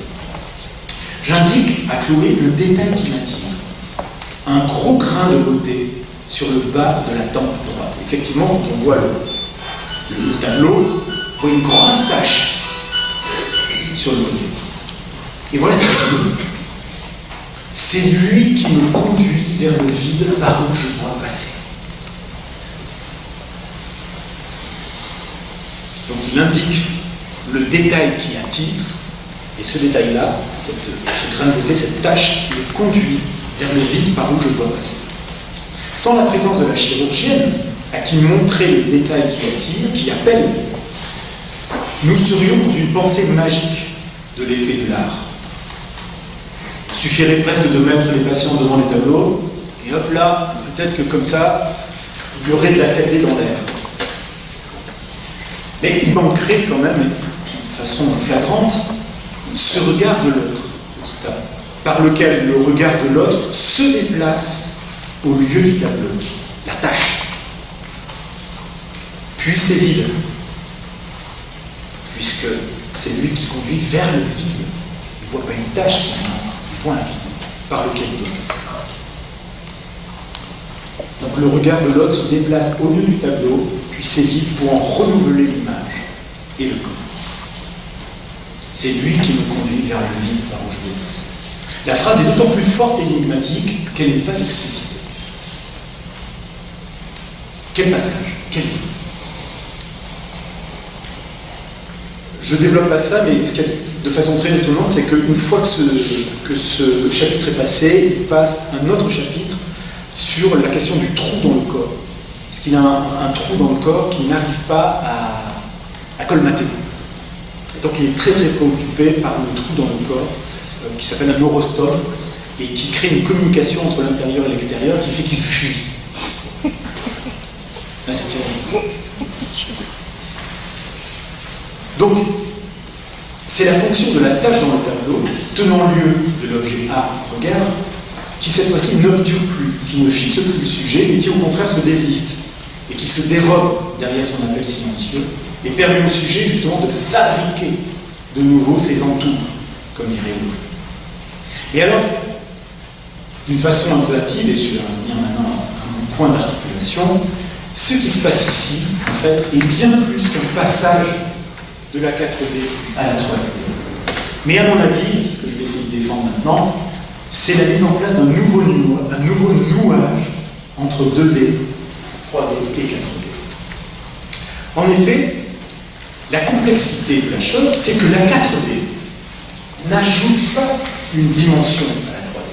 J'indique à Chloé le détail qui m'attire. Un gros grain de beauté sur le bas de la tempe droite. Effectivement, quand on voit le tableau, on voit une grosse tache sur le côté. Et voilà ce qu'il dit. C'est lui qui me conduit vers le vide par où je dois passer. Donc il indique le détail qui attire, et ce détail-là, ce grain de beauté, cette tache, me conduit vers le vide par où je dois passer. Sans la présence de la chirurgienne, à qui montrer le détail qui attire, qui appelle, nous serions dans une pensée magique de l'effet de l'art. Il suffirait presque de mettre les patients devant les tableaux, et hop là, peut-être que comme ça, il y aurait de la qualité dans l'air. Mais il manquerait quand même, de façon flagrante, ce regard de l'autre, par lequel le regard de l'autre se déplace au lieu du tableau, la tâche. Puis c'est vide, puisque c'est lui qui conduit vers le vide. Il ne voit pas une tâche, il voit un vide par lequel il doit passer. Donc le regard de l'autre se déplace au lieu du tableau, puis c'est vide pour en renouveler l'image et le corps. C'est lui qui me conduit vers le vide par où je vais passer. La phrase est d'autant plus forte et énigmatique qu'elle n'est pas explicitée. Quel passage? Quel vide? Je ne développe pas ça, mais ce qui est de façon très étonnante, c'est qu'une fois que ce chapitre est passé, il passe un autre chapitre sur la question du trou dans le corps. Parce qu'il a un trou dans le corps qu'il n'arrive pas à colmater. Et donc il est très très préoccupé par le trou dans le corps, qui s'appelle un neurostome, et qui crée une communication entre l'intérieur et l'extérieur qui fait qu'il fuit. Là, c'est terrible. Donc, c'est la fonction de la tâche dans le tableau, tenant lieu de l'objet A, regard, qui cette fois-ci n'obture plus, qui ne fixe plus le sujet, mais qui au contraire se désiste, et qui se dérobe derrière son appel silencieux, et permet au sujet justement de fabriquer de nouveau ses entours, comme dirait Houle. Et alors, d'une façon un peu hâtive, et je vais revenir maintenant à mon point d'articulation, ce qui se passe ici, en fait, est bien plus qu'un passage de la 4D à la 3D. Mais à mon avis, c'est ce que je vais essayer de défendre maintenant, c'est la mise en place d'un nouveau nouage entre 2D, 3D et 4D. En effet, la complexité de la chose, c'est que la 4D n'ajoute pas une dimension à la 3D.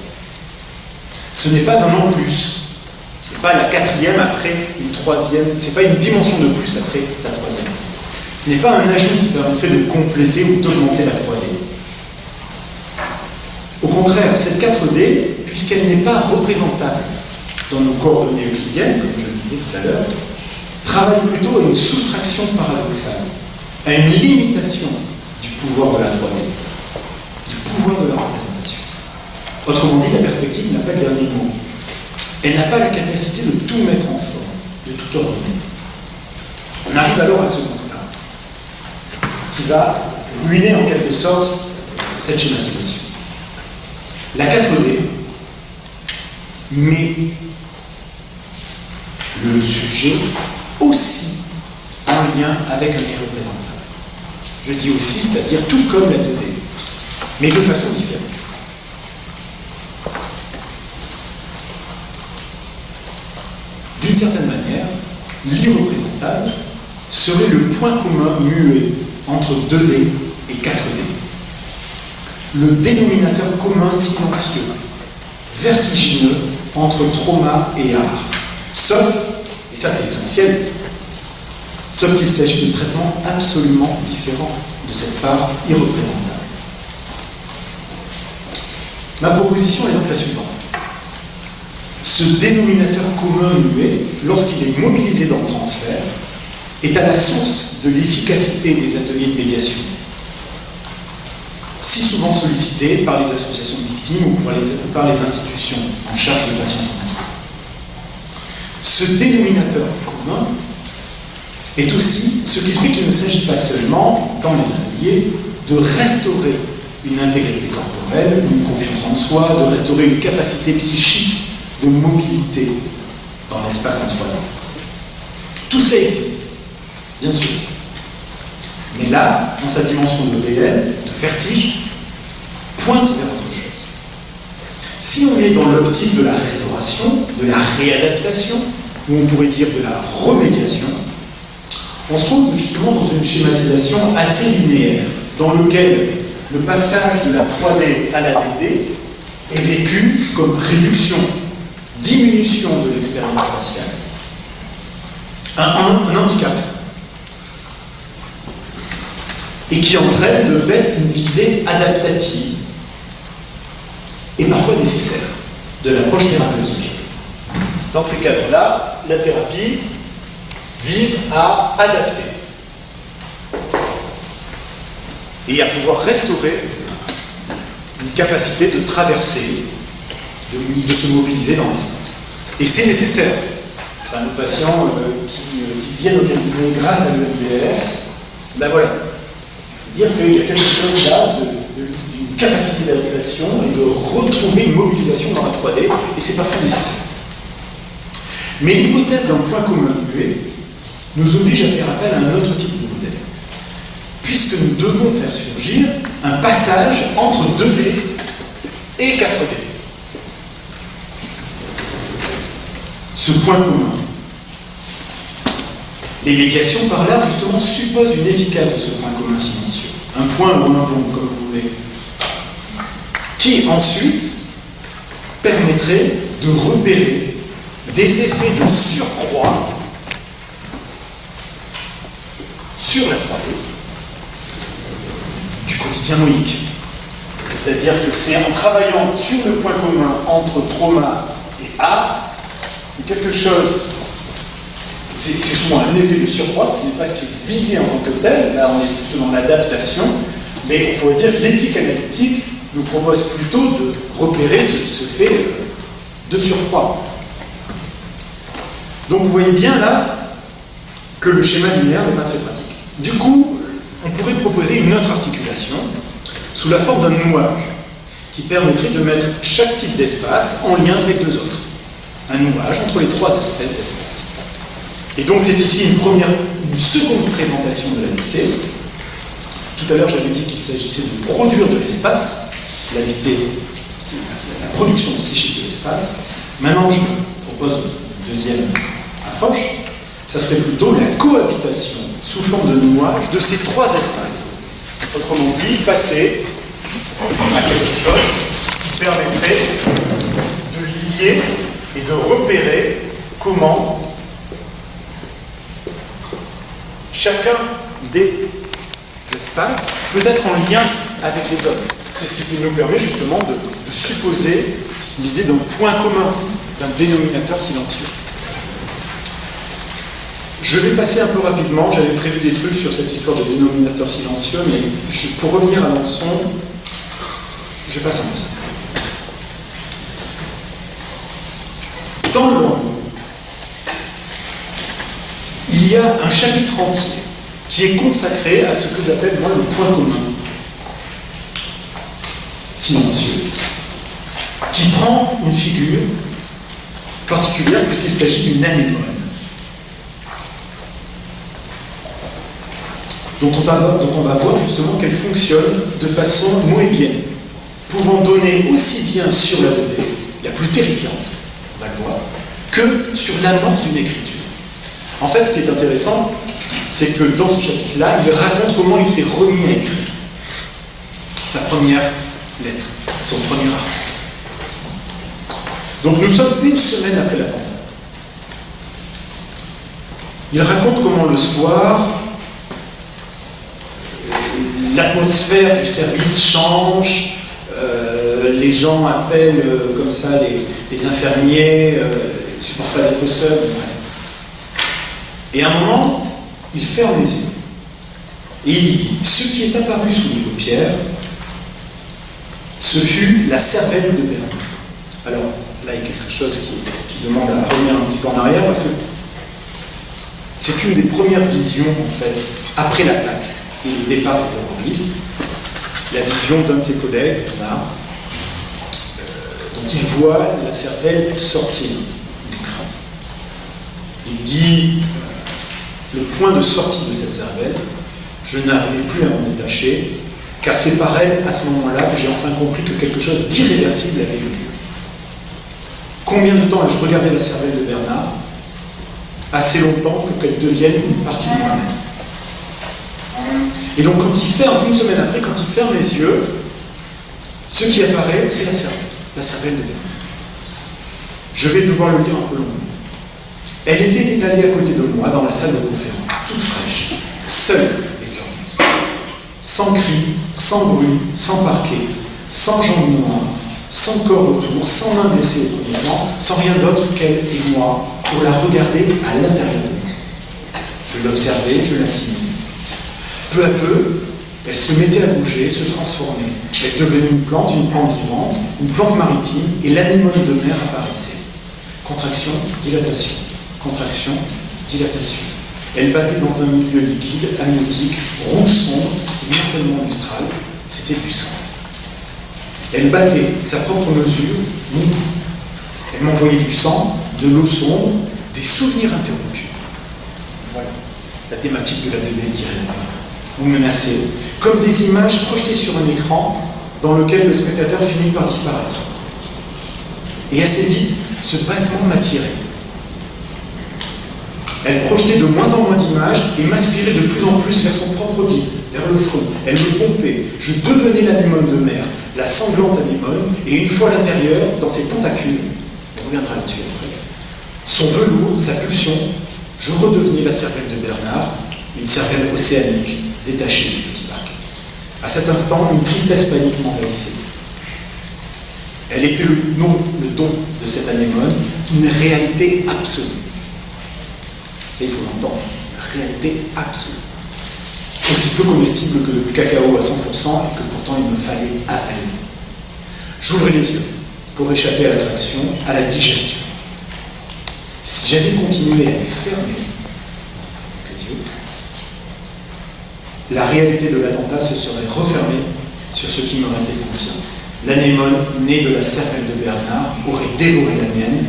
Ce n'est pas un en plus. C'est pas la quatrième après une troisième, c'est pas une dimension de plus après la troisième. Ce n'est pas un ajout qui permettrait de compléter ou d'augmenter la 3D. Au contraire, cette 4D, puisqu'elle n'est pas représentable dans nos coordonnées euclidiennes, comme je le disais tout à l'heure, travaille plutôt à une soustraction paradoxale, à une limitation du pouvoir de la 3D, du pouvoir de la représentation. Autrement dit, la perspective n'a pas le dernier mot. Elle n'a pas la capacité de tout mettre en forme, de tout ordonner. On arrive alors à ce constat qui va ruiner en quelque sorte cette schématisation. La 4D met le sujet aussi en lien avec un irreprésentable. Je dis aussi, c'est-à-dire tout comme la 2D, mais de façon différente. D'une certaine manière, l'irreprésentable serait le point commun muet entre 2D et 4D. Le dénominateur commun silencieux, vertigineux entre trauma et art. Sauf, et ça c'est essentiel, sauf qu'il s'agit de traitements absolument différents de cette part irreprésentable. Ma proposition est donc la suivante. Ce dénominateur commun muet, lorsqu'il est mobilisé dans le transfert, est à la source de l'efficacité des ateliers de médiation, si souvent sollicités par les associations de victimes ou par les institutions en charge de patients traumatisés. Ce dénominateur commun est aussi ce qui fait qu'il ne s'agit pas seulement, dans les ateliers, de restaurer une intégrité corporelle, une confiance en soi, de restaurer une capacité psychique de mobilité dans l'espace en 3D. Tout cela existe, bien sûr. Mais là, dans sa dimension de BL, de vertige, pointe vers autre chose. Si on est dans l'optique de la restauration, de la réadaptation, ou on pourrait dire de la remédiation, on se trouve justement dans une schématisation assez linéaire, dans laquelle le passage de la 3D à la 2D est vécu comme réduction, diminution de l'expérience spatiale. Un handicap. Et qui entraîne de fait une visée adaptative et parfois nécessaire de l'approche thérapeutique. Dans ces cadres-là, la thérapie vise à adapter et à pouvoir restaurer une capacité de traverser, de se mobiliser dans l'espace. Et c'est nécessaire. Enfin, nos patients qui viennent au cabinet grâce à l'EMDR, ben voilà, il faut dire qu'il y a quelque chose là d'une capacité d'adaptation et de retrouver une mobilisation dans la 3D, et c'est parfois nécessaire. Mais l'hypothèse d'un point commun muet nous oblige à faire appel à un autre type de modèle. puisque nous devons faire surgir un passage entre 2D et 4D. Ce point commun. Les médiations par l'art, justement, supposent une efficace de ce point commun silencieux. Un point ou un point, comme vous voulez. Qui, ensuite, permettrait de repérer des effets de surcroît sur la 3D du quotidien moïque. C'est-à-dire que c'est en travaillant sur le point commun entre trauma et art que quelque chose, c'est souvent un effet de surcroît, ce n'est pas ce qui est visé en tant que tel, là on est plutôt dans l'adaptation, mais on pourrait dire que l'éthique analytique nous propose plutôt de repérer ce qui se fait de surcroît. Donc vous voyez bien là que le schéma linéaire n'est pas très pratique. Du coup, on pourrait proposer une autre articulation sous la forme d'un nouage qui permettrait de mettre chaque type d'espace en lien avec deux autres. Un nouage entre les trois espèces d'espace. Et donc c'est ici une seconde présentation de l'habité. Tout à l'heure j'avais dit qu'il s'agissait de produire de l'espace. L'habité, c'est la production psychique de l'espace. Maintenant je propose une deuxième approche. Ça serait plutôt la cohabitation sous forme de nouage de ces trois espaces. Autrement dit, passer à quelque chose qui permettrait de lier et de repérer comment chacun des espaces peut être en lien avec les autres. C'est ce qui nous permet justement de supposer l'idée d'un point commun, d'un dénominateur silencieux. Je vais passer un peu rapidement, j'avais prévu des trucs sur cette histoire de dénominateur silencieux, mais pour revenir à mon son, je passe un peu ça. Dans le roman, il y a un chapitre entier qui est consacré à ce que j'appelle moi le point commun silencieux, qui prend une figure particulière puisqu'il s'agit d'une anémone. Dont on va voir justement qu'elle fonctionne de façon moébienne, pouvant donner aussi bien sur la donnée, la plus terrifiante, on va le voir, que sur l'amorce d'une écriture. En fait, ce qui est intéressant, c'est que dans ce chapitre-là, il raconte comment il s'est remis à écrire sa première lettre, son premier article. Donc nous sommes une semaine après la pandémie. Il raconte comment le soir, l'atmosphère du service change, les gens appellent comme ça les infirmiers, ils ne supportent pas d'être seuls. Et à un moment, il ferme les yeux. Et il dit, ce qui est apparu sous mes paupières, ce fut la cervelle de Bernard. Alors, là, il y a quelque chose qui demande à revenir un petit peu en arrière, parce que c'est une des premières visions, en fait, après l'attaque et le départ des terroristes, la vision d'un de ses collègues, Bernard, dont il voit la cervelle sortir du crâne. Il dit, le point de sortie de cette cervelle, je n'arrivais plus à m'en détacher, car c'est par elle, à ce moment-là, que j'ai enfin compris que quelque chose d'irréversible avait eu lieu. Combien de temps ai-je regardé la cervelle de Bernard? Assez longtemps pour qu'elle devienne une partie de moi-même. Et donc, quand il ferme, une semaine après, quand il ferme les yeux, ce qui apparaît, c'est la cervelle de Bernard. Je vais devoir le lire un peu longuement. Elle était étalée à côté de moi dans la salle de conférence, toute fraîche, seule désormais. Sans cri, sans bruit, sans parquet, sans jambes noires, sans corps autour, sans main blessée au premier plan, sans rien d'autre qu'elle et moi, pour la regarder à l'intérieur de moi. Je l'observais, je la simulais. Peu à peu, elle se mettait à bouger, se transformait. Elle devenait une plante vivante, une plante maritime, et l'anémone de mer apparaissait. Contraction, dilatation. Contraction, dilatation. Elle battait dans un milieu liquide, amniotique, rouge sombre, mortellement lustral. C'était du sang. Elle battait sa propre mesure, mon pouls. Elle m'envoyait du sang, de l'eau sombre, des souvenirs interrompus. Voilà la thématique de la DD qui répond. ou menacé, comme des images projetées sur un écran dans lequel le spectateur finit par disparaître. Et assez vite, ce battement m'attirait. Elle projetait de moins en moins d'images et m'aspirait de plus en plus vers son propre vide, vers le fond. Elle me pompait. Je devenais l'anémone de mer, la sanglante anémone, et une fois à l'intérieur, dans ses tentacules, on reviendra là-dessus après, son velours, sa pulsion, je redevenais la cervelle de Bernard, une cervelle océanique, détachée du petit parc. À cet instant, une tristesse panique m'envahissait. Elle était le don de cette anémone, une réalité absolue. Et il faut l'entendre, une réalité absolue. Aussi peu comestible que le cacao à 100% et que pourtant il me fallait avaler. J'ouvrais les yeux pour échapper à l'attraction, à la digestion. Si j'avais continué à les fermer, les yeux, la réalité de l'attentat se serait refermée sur ce qui me restait de conscience. L'anémone, née de la cervelle de Bernard, aurait dévoré la mienne,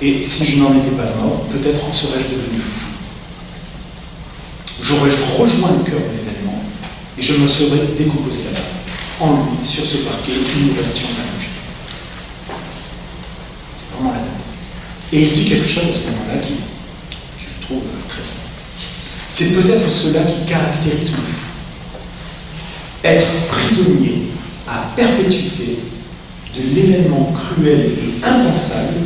et si je n'en étais pas mort, peut-être en serais-je devenu fou. J'aurais-je rejoint le cœur de l'événement, et je me serais décomposé là-bas, en lui, sur ce parquet, où nous restions allongés. C'est vraiment la donne. Et il dit quelque chose à ce moment-là qui je trouve très bien. C'est peut-être cela qui caractérise le fou. Être prisonnier à perpétuité de l'événement cruel et impensable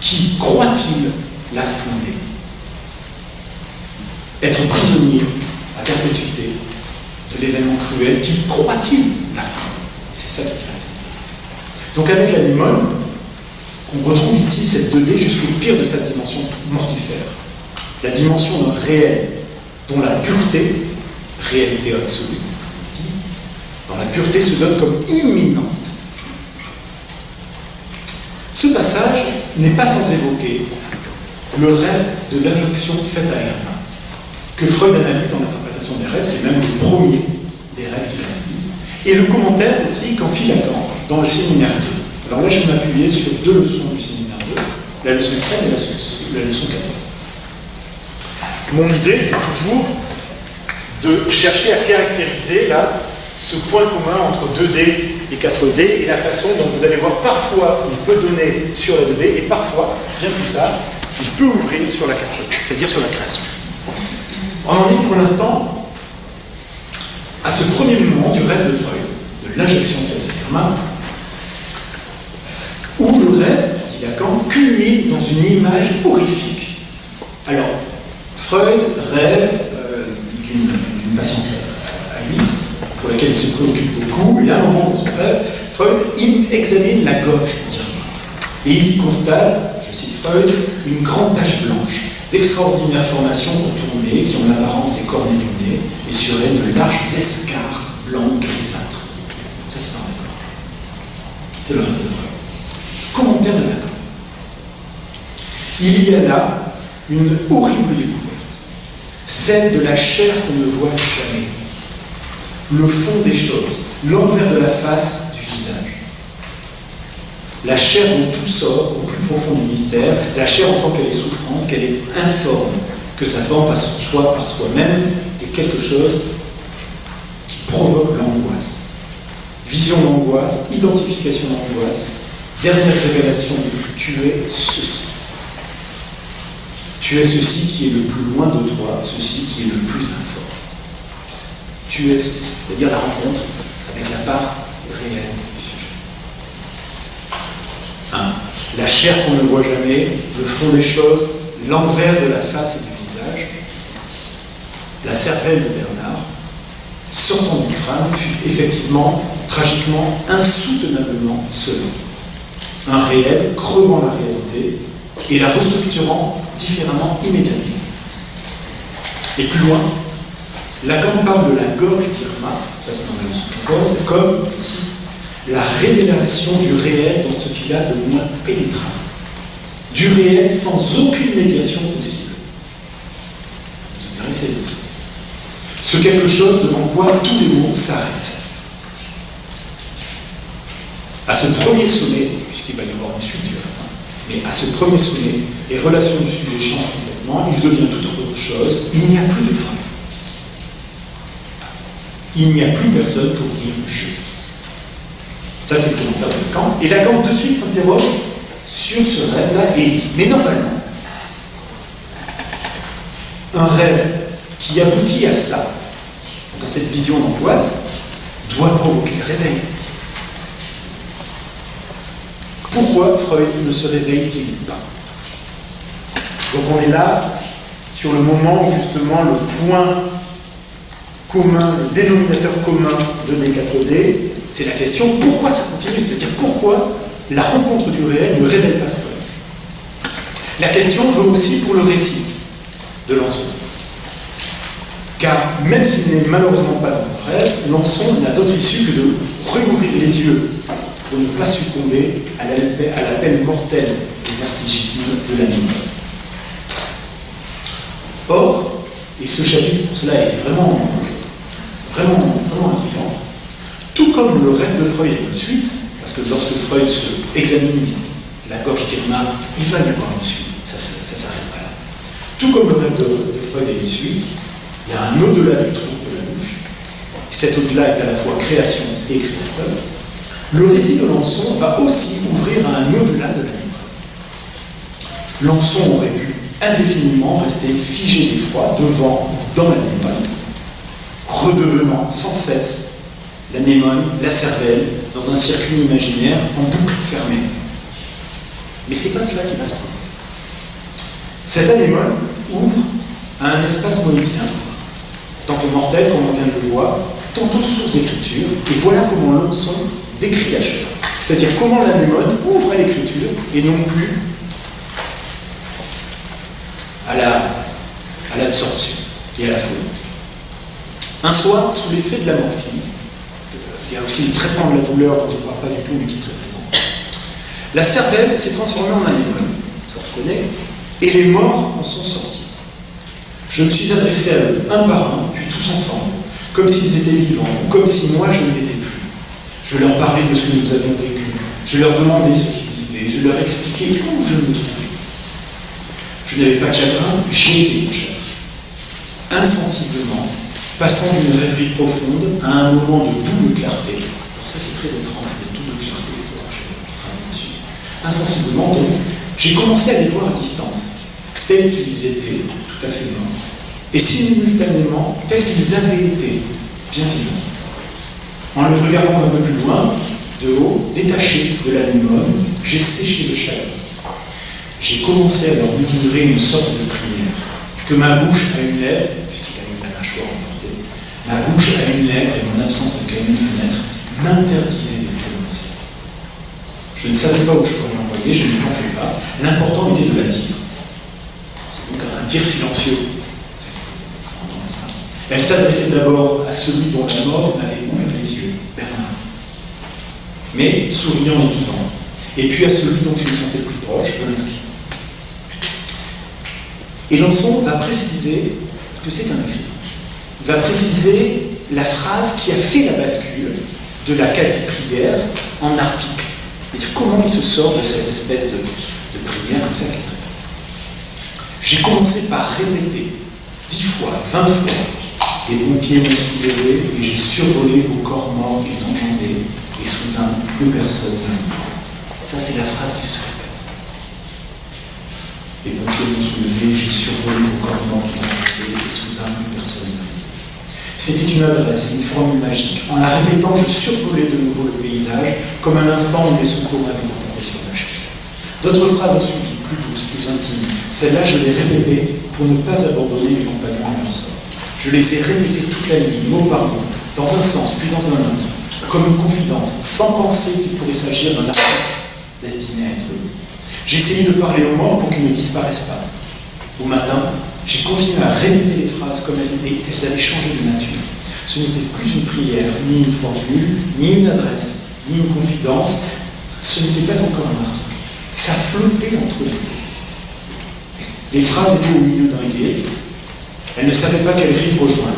qui, croit-il, l'a fondé. Être prisonnier à perpétuité de l'événement cruel qui, croit-il, l'a fondé. C'est ça qui caractérise. Donc avec l'anémone, on retrouve ici cette 2D jusqu'au pire de sa dimension mortifère. La dimension d'un réel dont la pureté, réalité absolue, dans la pureté se donne comme imminente. Ce passage n'est pas sans évoquer le rêve de l'injonction faite à Hermann, que Freud analyse dans l'interprétation des rêves, c'est même le premier des rêves qu'il analyse, et le commentaire aussi qu'en fit Lacan dans le séminaire 2. Alors là, je vais m'appuyer sur 2 leçons du séminaire 2, la leçon 13 et la leçon 14. Mon idée, c'est toujours de chercher à caractériser là ce point commun entre 2D et 4D et la façon dont vous allez voir parfois il peut donner sur la 2D et parfois, bien plus tard, il peut ouvrir sur la 4D, c'est-à-dire sur la création. On en est pour l'instant à ce premier moment du rêve de Freud, de l'injection faite à Hermann, où le rêve, dit Lacan, culmine dans une image horrifique. Alors, Freud rêve d'une patiente à lui, pour laquelle il se préoccupe beaucoup, et à un moment dans son rêve, Freud examine la gorge d'Irma. Et il y constate, je cite Freud, une grande tache blanche, d'extraordinaires formations retournées qui ont l'apparence des cornets du nez, et sur elles de larges escarres blancs grisâtres. Ça, c'est pas d'accord. C'est le rêve de Freud. Commentaire de Lacan. Il y a là une horrible découverte, celle de la chair qu'on ne voit jamais. Le fond des choses, l'envers de la face du visage. La chair dont tout sort au plus profond du mystère, la chair en tant qu'elle est souffrante, qu'elle est informe, que sa forme passe soi par soi-même est quelque chose qui provoque l'angoisse. Vision d'angoisse, identification d'angoisse, dernière révélation de tu es ceci. Tu es ceci qui est le plus loin de toi, ceci qui est le plus informe. Tu es ceci, c'est-à-dire la rencontre avec la part réelle du sujet. 1. La chair qu'on ne voit jamais, le fond des choses, l'envers de la face et du visage. La cervelle de Bernard, sortant du crâne, fut effectivement, tragiquement, insoutenablement selon. Un réel crevant la réalité et la restructurant différemment immédiatement. Et plus loin, Lacan parle de la gorge d'Irma, ça c'est dans la leçon 14, comme, je cite, la révélation du réel dans ce qu'il a de moins pénétrable. Du réel sans aucune médiation possible. Vous intéressez aussi. Ce quelque chose devant quoi tous les mots s'arrêtent. À ce premier sommet, puisqu'il va y avoir une suite du rêve, mais à ce premier sommet, les relations du sujet changent complètement, il devient tout autre chose, il n'y a plus de frein. il n'y a plus personne pour dire je. Ça, c'est le commentaire de Kant. Et Lacan, de suite, s'interroge sur ce rêve-là et il dit, mais normalement, un rêve qui aboutit à ça, donc à cette vision d'angoisse, doit provoquer le réveil. Pourquoi Freud ne se réveille-t-il pas? Donc on est là sur le moment où justement le point commun, le dénominateur commun de D4D, c'est la question pourquoi ça continue, c'est-à-dire pourquoi la rencontre du réel ne révèle pas Freud. La question vaut aussi pour le récit de Lançon. Car même s'il n'est malheureusement pas dans un rêve, Lançon n'a d'autre issue que de rouvrir les yeux pour ne pas succomber à l'appel mortel et vertigineux de la nuit. Or, et ce chapitre pour cela est vraiment intriguant, tout comme le rêve de Freud est une suite, parce que lorsque Freud examine la gorge d'Irma, il va y avoir une suite, ça s'arrête pas là. Tout comme le rêve de Freud est une suite, il y a un au-delà du trou de la bouche. Cet au-delà est à la fois création et créateur. Le récit de Lançon va aussi ouvrir à un au-delà de l'animal. Lançon aurait pu indéfiniment rester figé d'effroi dans l'anémone, redevenant sans cesse l'anémone, la cervelle, dans un circuit imaginaire en boucle fermée. Mais c'est pas cela qui va se produire. Cette anémone ouvre à un espace moïdien, tantôt mortel, comme on vient de le voir, tantôt source d'écriture, et voilà comment Lançon décrit la chose. C'est-à-dire comment l'anémone ouvre à l'écriture et non plus à l'absorption et à la folie. Un soir, sous l'effet de la morphine, il y a aussi le traitement de la douleur dont je ne parle pas du tout, mais qui est très présent. La cervelle s'est transformée en anémone, ça on reconnaît, et les morts en sont sortis. Je me suis adressé à eux, un par un, puis tous ensemble, comme s'ils étaient vivants, comme si moi je ne l'étais plus. Je leur parlais de ce que nous avions vécu, je leur demandais ce qu'ils vivaient, je leur expliquais où je me trouvais. Je n'avais pas de chagrin, j'étais en chagrin. Insensiblement, passant d'une rêverie profonde à un moment de double clarté. Alors ça c'est très étrange, de double clarté, il faudra que je travaille dessus. Insensiblement, donc, j'ai commencé à les voir à distance, tels qu'ils étaient, tout à fait morts, et simultanément, tels qu'ils avaient été, bien vivants. En les regardant un peu plus loin, de haut, détaché de l'anémone, j'ai séché le chagrin. J'ai commencé à leur murmurer une sorte de prière, que ma bouche a une lèvre, puisqu'il a eu la mâchoire emportée, ma bouche a une lèvre et mon absence de cahier de fenêtre m'interdisait de prononcer. Je ne savais pas où je pourrais l'envoyer, je ne pensais pas. L'important était de la dire. C'est donc un dire silencieux. Elle s'adressait d'abord à celui dont la mort m'avait ouvert les yeux, Bernard, mais souriant et vivant, et puis à celui dont je me sentais le plus proche, Volinsky. Et Lançon va préciser, parce que c'est un écrit, va préciser la phrase qui a fait la bascule de la quasi-prière en article. C'est-à-dire comment il se sort de cette espèce de prière comme ça qu'il répète. J'ai commencé par répéter 10 fois, 20 fois, des pompiers m'ont soulevé et j'ai survolé vos corps morts qu'ils entendaient, et soudain, plus personne ne me parle. Ça, c'est la phrase qui se répète. Les pompiers m'ont soulevé, j'ai survolé vos corps morts qu'ils entendaient, et soudain, plus personne ne me parle. C'était une adresse, une formule magique. En la répétant, je survolais de nouveau le paysage, comme un instant où les secours m'avaient entendu sur ma chaise. D'autres phrases ont suivi, plus douces, plus intimes. Celles-là, je les répétais pour ne pas abandonner mes compagnons à leur sort. Je les ai répétées toute la nuit, mot par mot, dans un sens, puis dans un autre, comme une confidence, sans penser qu'il pourrait s'agir d'un article destiné à être lu. J'ai essayé de parler aux morts pour qu'ils ne disparaissent pas. Au matin, j'ai continué à répéter les phrases comme elles avaient changé de nature. Ce n'était plus une prière, ni une formule, ni une adresse, ni une confidence. Ce n'était pas encore un article. Ça flottait entre les deux. Les phrases étaient au milieu d'un gué. Elles ne savaient pas quelle rive rejoindre.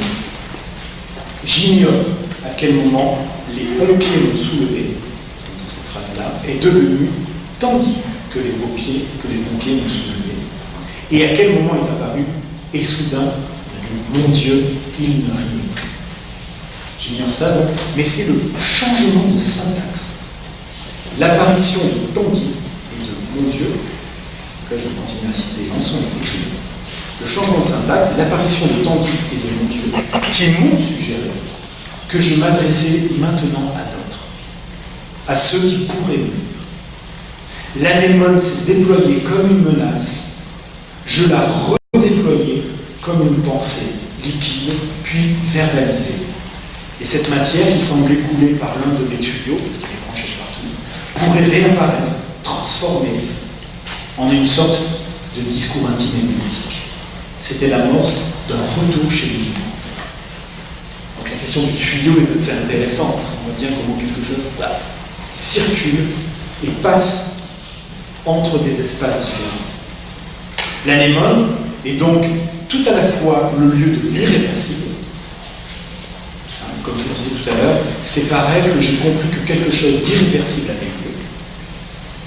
J'ignore à quel moment les pompiers m'ont soulevé, dans cette phrase-là, est devenu tandis que les pompiers m'ont soulevé. Et à quel moment il est apparu, et soudain, mon Dieu, il ne riait plus. J'ignore ça, donc, mais c'est le changement de syntaxe. L'apparition de Tandy et de mon Dieu, là je continue à citer l'ensemble écrit. Le changement de syntaxe, l'apparition de Tandy et de mon Dieu, qui m'ont suggéré que je m'adressais maintenant à d'autres, à ceux qui pourraient me nuire. L'anémone s'est déployée comme une menace, je la redéployais comme une pensée liquide, puis verbalisée. Et cette matière qui semblait couler par l'un de mes tuyaux, parce qu'il est branché partout, pourrait réapparaître, transformée en une sorte de discours intime et politique. C'était l'amorce d'un retour chez lui. Donc la question du tuyau est assez intéressante, parce qu'on voit bien comment quelque chose circule et passe entre des espaces différents. L'anémone est donc tout à la fois le lieu de l'irréversible. Comme je le disais tout à l'heure, c'est par elle que j'ai compris que quelque chose d'irréversible avait lieu.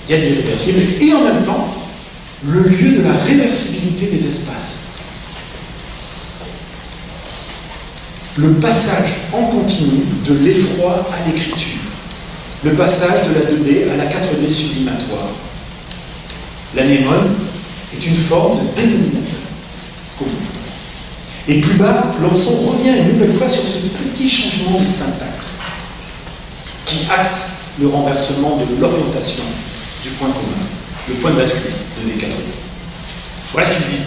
Il y a de l'irréversible, et en même temps, le lieu de la réversibilité des espaces. Le passage en continu de l'effroi à l'écriture. Le passage de la 2D à la 4D sublimatoire. L'anémone est une forme de dénominateur commun. Et plus bas, Lançon revient une nouvelle fois sur ce petit changement de syntaxe qui acte le renversement de l'orientation du point commun, le point de bascule de Descartes. Voilà ce qu'il dit.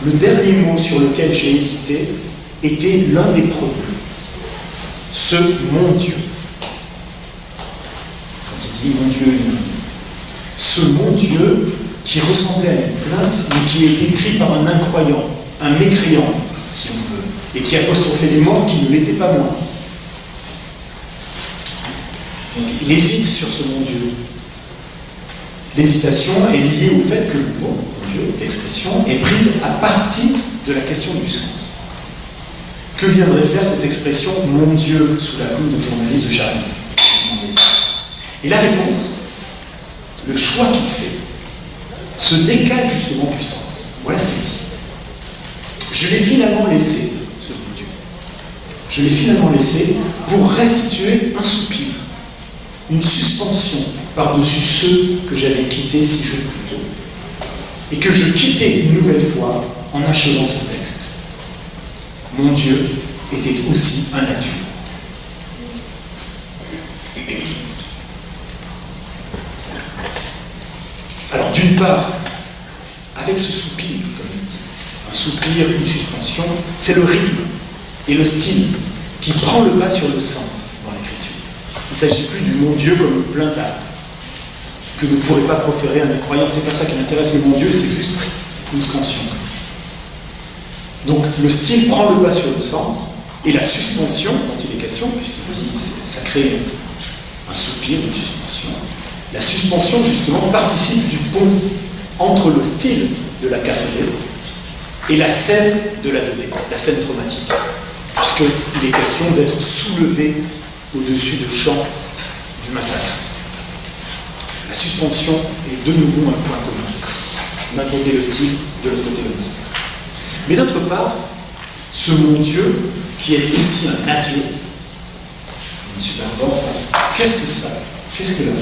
Le dernier mot sur lequel j'ai hésité était l'un des premiers. Ce mon Dieu. Quand il dit mon Dieu, ce mon Dieu qui ressemblait à une plainte, mais qui est écrit par un incroyant, un mécréant, si on veut, et qui apostrophait les morts qui ne l'étaient pas moins. Donc, il hésite sur ce mon Dieu. L'hésitation est liée au fait que le mot, mon Dieu, l'expression, est prise à partir de la question du sens. Que viendrait faire cette expression « mon Dieu » sous la plume de journaliste de Charlie? Et la réponse, le choix qu'il fait, se décale justement du sens. Voilà ce qu'il dit. Je l'ai finalement laissé, ce bon Dieu. Je l'ai finalement laissé pour restituer un soupir, une suspension par-dessus ceux que j'avais quittés si je plus tôt, et que je quittais une nouvelle fois en achevant ce texte. Mon Dieu était aussi un adieu. Alors d'une part, avec ce soupir, comme il dit, un soupir, une suspension, c'est le rythme et le style qui prend le pas sur le sens dans l'écriture. Il ne s'agit plus du mon Dieu comme une plainte que ne pourrait pas proférer un incroyant. C'est pas ça qui m'intéresse, le mon Dieu, c'est juste une scansion comme ça. Donc le style prend le pas sur le sens, et la suspension, dont il est question, puisqu'il dit ça crée un soupir, une suspension, la suspension justement participe du pont entre le style de la 4D et la scène de la 2D, la scène traumatique, puisqu'il est question d'être soulevé au-dessus du champ du massacre. La suspension est de nouveau un point commun. D'un côté le style, de l'autre côté le massacre. Mais d'autre part, ce mon Dieu, qui est aussi un adieu, une super force, qu'est-ce que ça? Qu'est-ce que là?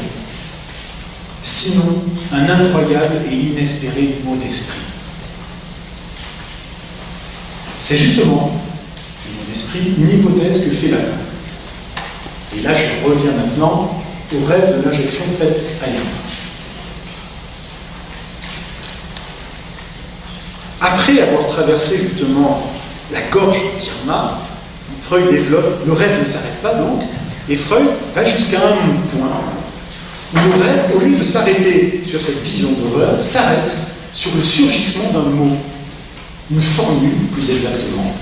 Sinon, un incroyable et inespéré mot d'esprit. C'est justement, le mot d'esprit, une hypothèse que fait Lacan. Et là, je reviens maintenant au rêve de l'injection faite à l'erreur. Après avoir traversé justement la gorge d'Irma, Freud développe, le rêve ne s'arrête pas donc, et Freud va jusqu'à un point où le rêve, au lieu de s'arrêter sur cette vision d'horreur, s'arrête sur le surgissement d'un mot, une formule plus exactement,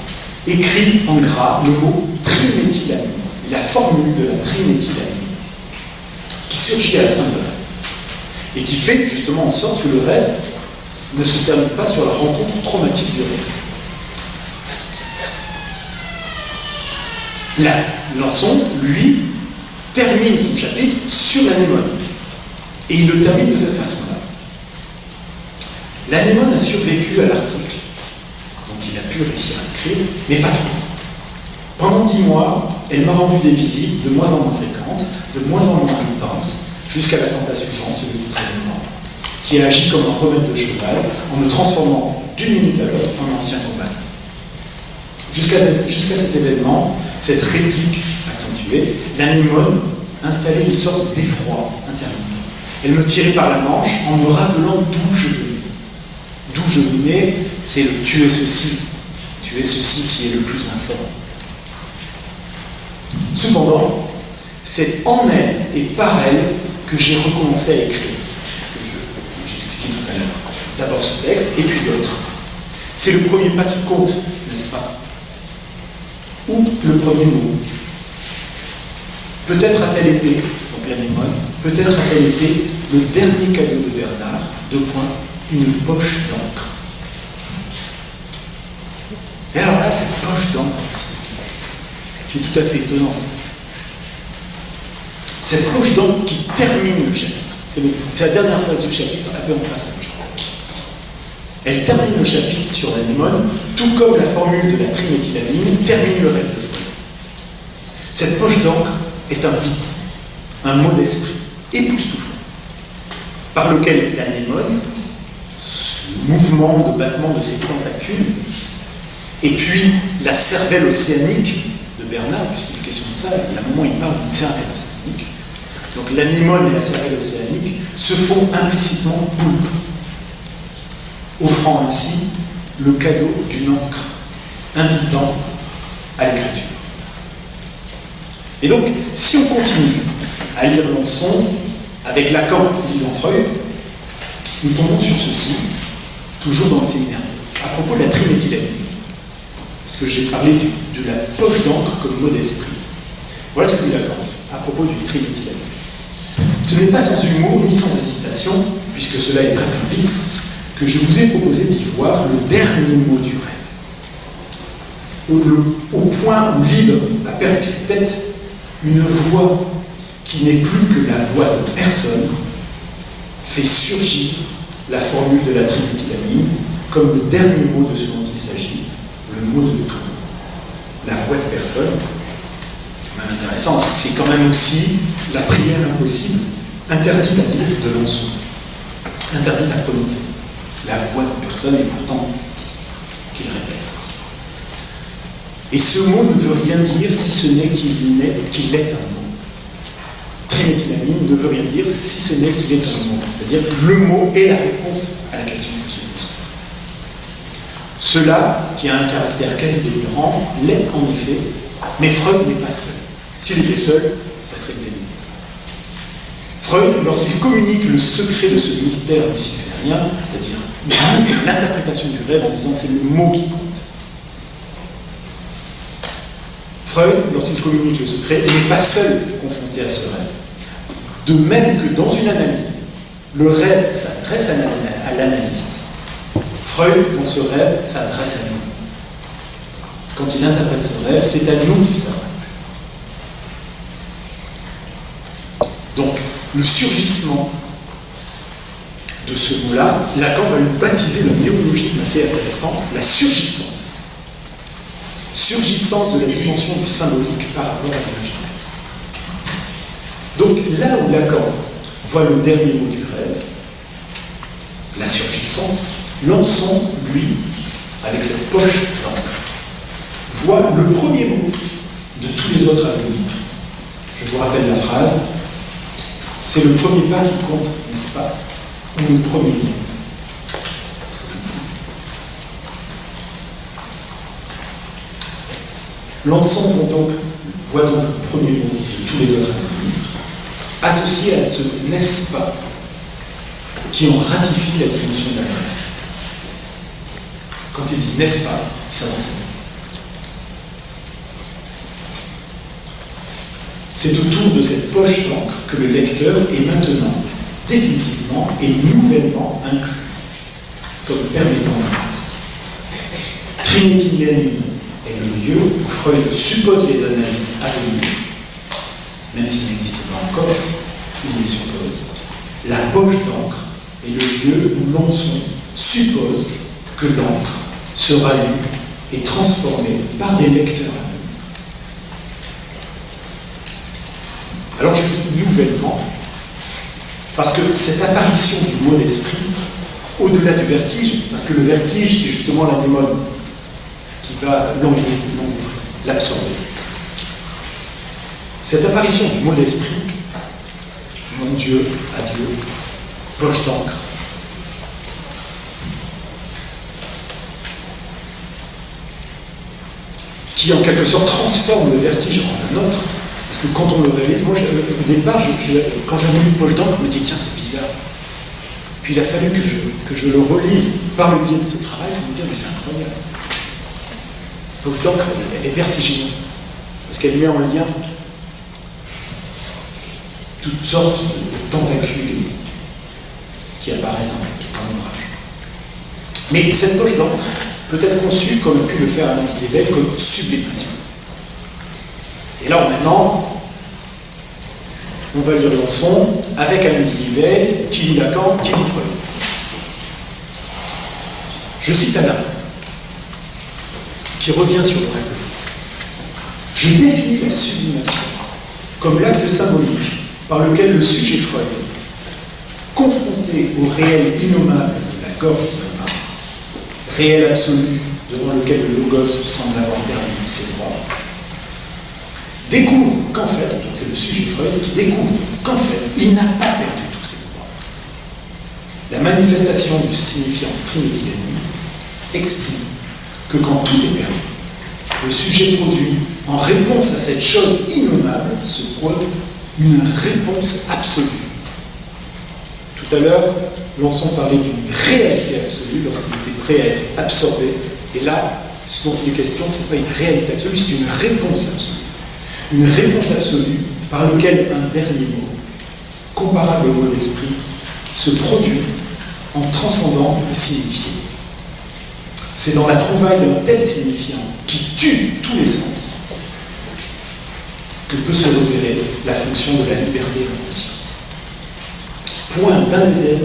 écrit en gras le mot triméthylamine, la formule de la triméthylamine, qui surgit à la fin de rêve, et qui fait justement en sorte que le rêve ne se termine pas sur la rencontre traumatique du rêve. Là, Lançon, lui, termine son chapitre sur l'anémone. Et il le termine de cette façon-là. L'anémone a survécu à l'article. Donc il a pu réussir à écrire, mais pas trop. Pendant 10 mois, elle m'a rendu des visites de moins en moins fréquentes, de moins en moins intenses, jusqu'à la tentation Jean, celui du 13e mois, qui a agi comme un remède de cheval, en me transformant d'une minute à l'autre en ancien combattant. Jusqu'à cet événement, cette réplique accentuée, l'anémone installait une sorte d'effroi intermittent. Elle me tirait par la manche en me rappelant d'où je venais. D'où je venais, c'est le tu es ceci qui est le plus infort. Cependant, c'est en elle et par elle que j'ai recommencé à écrire. C'est ce que j'expliquais tout à l'heure. D'abord ce texte, et puis d'autres. C'est le premier pas qui compte, n'est-ce pas? Ou le premier mot. Peut-être a-t-elle été, donc l'anémone, peut-être a-t-elle été le dernier cadeau de Bernard, une poche d'encre. Et alors là, cette poche d'encre, qui est tout à fait étonnante. Cette poche d'encre qui termine le chapitre. C'est la dernière phrase du chapitre, un peu en face à gauche. Elle termine le chapitre sur l'anémone, tout comme la formule de la triméthylamine termine le rêve de Freud. Cette poche d'encre est un witz, un mot d'esprit époustouflant, par lequel l'anémone, ce mouvement de battement de ses tentacules, et puis la cervelle océanique de Bernard, puisqu'il est question de ça, à un moment il parle d'une cervelle océanique. Donc l'anémone et la cervelle océanique se font implicitement poulpe, offrant ainsi le cadeau d'une encre, invitant à l'écriture. Et donc, si on continue à lire Lançon, avec Lacan lisant Freud, nous tombons sur ceci, toujours dans le séminaire, à propos de la triméthylamine. Parce que j'ai parlé de la poche d'encre comme mot d'esprit. Voilà ce que dit Lacan à propos du triméthylamine. Ce n'est pas sans humour ni sans hésitation, puisque cela est presque un witz, que je vous ai proposé d'y voir le dernier mot du rêve. Au point où l'hydre a perdu ses têtes, une voix qui n'est plus que la voix de personne fait surgir la formule de la triméthylamine comme le dernier mot de ce dont il s'agit, le mot de tout. La voix de personne, c'est quand même intéressant, c'est quand même aussi la prière impossible, interdite à dire de Lançon, interdite à prononcer. La voix de personne et pourtant qu'il répète. Et ce mot ne veut rien dire si ce n'est qu'il est un mot. Triméthylamine ne veut rien dire si ce n'est qu'il est un mot. C'est-à-dire que le mot est la réponse à la question que se pose. Cela, qui a un caractère quasi délirant, l'est en effet, mais Freud n'est pas seul. S'il était seul, ça serait délirant. Freud, lorsqu'il communique le secret de ce mystère luciférien, c'est-à-dire il ouvre l'interprétation du rêve en disant c'est le mot qui compte. Freud, lorsqu'il communique le secret, il n'est pas seul confronté à ce rêve. De même que dans une analyse, le rêve s'adresse à l'analyste, Freud, dans ce rêve, s'adresse à nous. Quand il interprète ce rêve, c'est à nous qu'il s'adresse. Donc, le surgissement de ce mot-là, Lacan va lui baptiser le néologisme assez intéressant, la surgissance. Surgissance de la dimension du symbolique par rapport à l'imaginaire. Donc là où Lacan voit le dernier mot du rêve, la surgissance, Lançon, lui, avec cette poche d'encre, voit le premier mot de tous les autres à venir. Je vous rappelle la phrase, c'est le premier pas qui compte, n'est-ce pas? Ou le premier mot. Lançon voit donc le premier mot de tous les autres à venir, associé à ce n'est-ce pas qui en ratifie la dimension d'adresse. Quand il dit n'est-ce pas, il s'adresse à nous. C'est autour de cette poche d'encre que le lecteur est maintenant définitivement et nouvellement inclus, comme permettant l'adresse. Triméthylamine est le lieu où Freud suppose les analystes à venir, même s'il n'existe pas encore, il les suppose. La poche d'encre est le lieu où Lançon suppose que l'encre sera lue et transformée par des lecteurs à venir. Alors je dis nouvellement, parce que cette apparition du mot d'esprit, au-delà du vertige, parce que le vertige, c'est justement la démone qui va l'absorber. Cette apparition du mot d'esprit, mon Dieu, adieu, poche d'encre, qui en quelque sorte transforme le vertige en un autre, parce que quand on le réalise, moi au départ, quand j'avais lu poche d'encre, je me dis tiens, c'est bizarre. Puis il a fallu que je le relise par le biais de ce travail pour me dire mais c'est incroyable. Poche d'encre, elle est vertigineuse, parce qu'elle met en lien toutes sortes de tentacules qui apparaissent en ouvrage. Mais cette poche d'encre peut être conçue, comme a pu le faire Alain Didier, comme sublimation. Et là, maintenant, on va lire Lançon avec Alain Didier, qui lit Lacan, qui lit Freud. Je cite Alain, qui revient sur le règle. Je définis la sublimation comme l'acte symbolique par lequel le sujet Freud, confronté au réel innommable de la gorge d'Ivoire, réel absolu devant lequel le logos semble avoir perdu ses droits, découvre qu'en fait, donc c'est le sujet Freud qui découvre qu'en fait, il n'a pas perdu tous ses droits. La manifestation du signifiant trinitylanie exprime que quand tout est perdu, le sujet produit, en réponse à cette chose innommable, ce quoi, une réponse absolue. Tout à l'heure, Lançon parlait d'une réalité absolue lorsqu'il était prêt à être absorbé. Et là, ce dont il est question, ce n'est pas une réalité absolue, c'est une réponse absolue. Une réponse absolue par laquelle un dernier mot, comparable au mot d'esprit, se produit en transcendant le signifié. C'est dans la trouvaille d'un tel signifiant qui tue tous les sens que peut se repérer la fonction de la liberté inconsciente. Point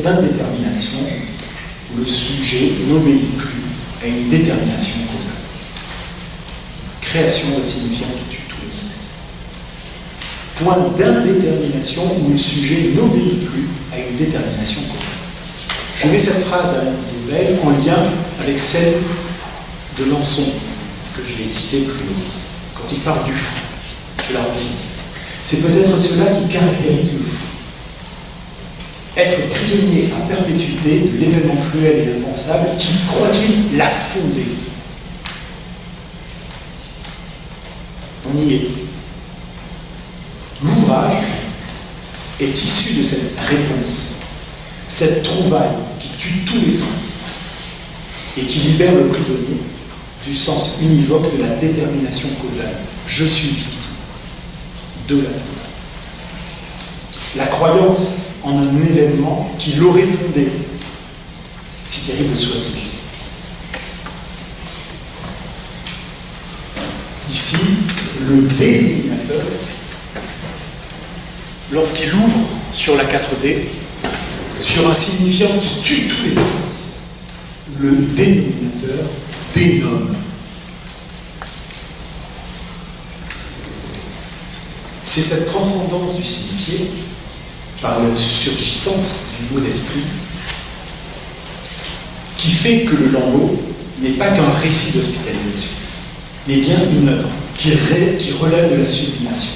d'indétermination où le sujet n'obéit plus à une détermination causale. Création d'un signifiant qui tue tous les sens. Point d'indétermination où le sujet n'obéit plus à une détermination causale. Je mets cette phrase d'Alain Didier en lien avec celle de Lançon, que je l'ai citée plus haut, quand il parle du fou. Je la recite. C'est peut-être cela qui caractérise le fou. Être prisonnier à perpétuité de l'événement cruel et impensable qui, croit-il, l'a fondé. On y est. L'ouvrage est issu de cette réponse, cette trouvaille qui tue tous les sens et qui libère le prisonnier du sens univoque de la détermination causale. Je suis victime de la trouvaille. La croyance en un événement qui l'aurait fondé, si terrible soit-il. Ici, le dénominateur, lorsqu'il ouvre sur la 4D, sur un signifiant qui tue tous les sens, le dénominateur dénomme. C'est cette transcendance du signifié, par la surgissance du mot d'esprit, qui fait que le lambeau n'est pas qu'un récit d'hospitalisation, mais bien une œuvre qui relève de la sublimation.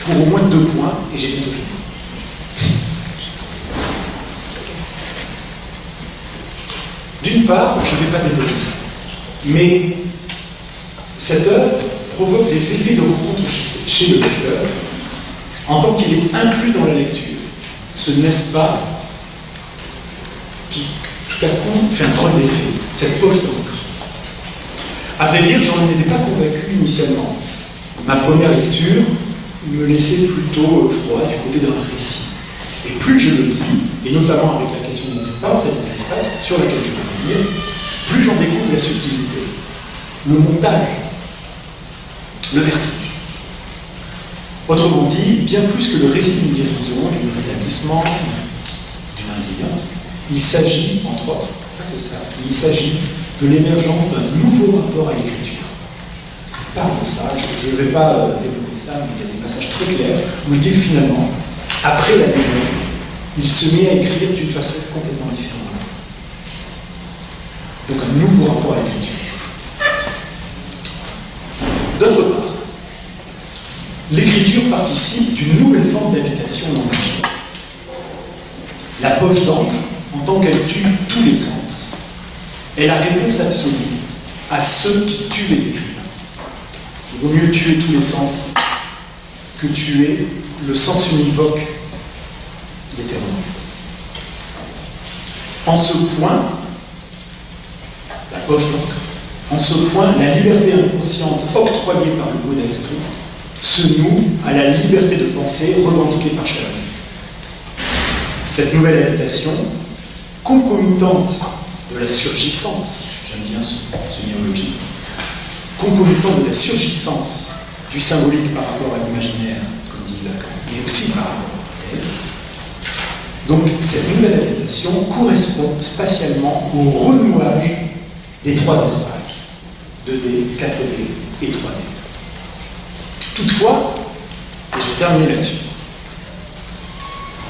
Pour au moins 2 points, et j'ai bientôt fini. D'une part, je ne vais pas développer ça, mais cette œuvre provoque des effets de rencontre chez le lecteur en tant qu'il est inclus dans la lecture. Ce n'est-ce pas qui, tout à coup, fait un drôle d'effet, cette poche d'encre. À vrai dire, j'en étais pas convaincu initialement. Ma première lecture me laissait plutôt froid du côté d'un récit. Et plus je le lis, et notamment avec la question dont je parle, celle des espaces, sur laquelle je vais lire, plus j'en découvre la subtilité, le montage, le vertige. Autrement dit, bien plus que le récit d'une guérison, d'un rétablissement, d'une résilience, il s'agit, entre autres, pas que ça, il s'agit de l'émergence d'un nouveau rapport à l'écriture. parle de ça. Je ne vais pas développer ça, mais il y a des passages très clairs où il dit que finalement, après la démon, il se met à écrire d'une façon complètement différente. Donc un nouveau rapport à l'écriture. D'autre part, l'écriture participe d'une nouvelle forme d'habitation langagière. La poche d'encre, en tant qu'elle tue tous les sens, est la réponse absolue à ceux qui tuent les écrivains. Il vaut mieux tuer tous les sens que tuer le sens univoque des terroristes. En ce point, la poche d'encre, en ce point, la liberté inconsciente octroyée par le beau d'esprit se noue à la liberté de penser revendiquée par chacun. Cette nouvelle habitation, concomitante de la surgissance, j'aime bien ce néologisme, concomitante de la surgissance du symbolique par rapport à l'imaginaire, comme dit Lacan, mais aussi par rapport au réel. Donc cette nouvelle habitation correspond spatialement au renouage des trois espaces, 2D, 4D et 3D. Toutefois, et je vais terminer là-dessus,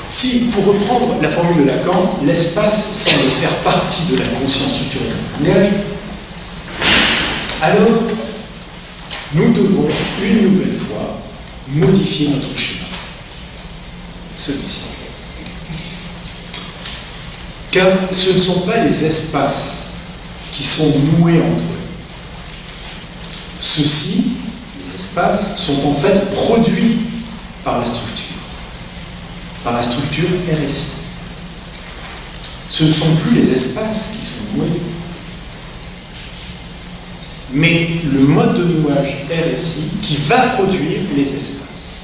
si, pour reprendre la formule de Lacan, l'espace semble faire partie de la conscience structurelle du langage, alors nous devons une nouvelle fois modifier notre schéma, celui-ci. Car ce ne sont pas les espaces qui sont noués entre eux. Ceux-ci, les espaces, sont en fait produits par la structure RSI. Ce ne sont plus les espaces qui sont noués, mais le mode de nouage RSI qui va produire les espaces.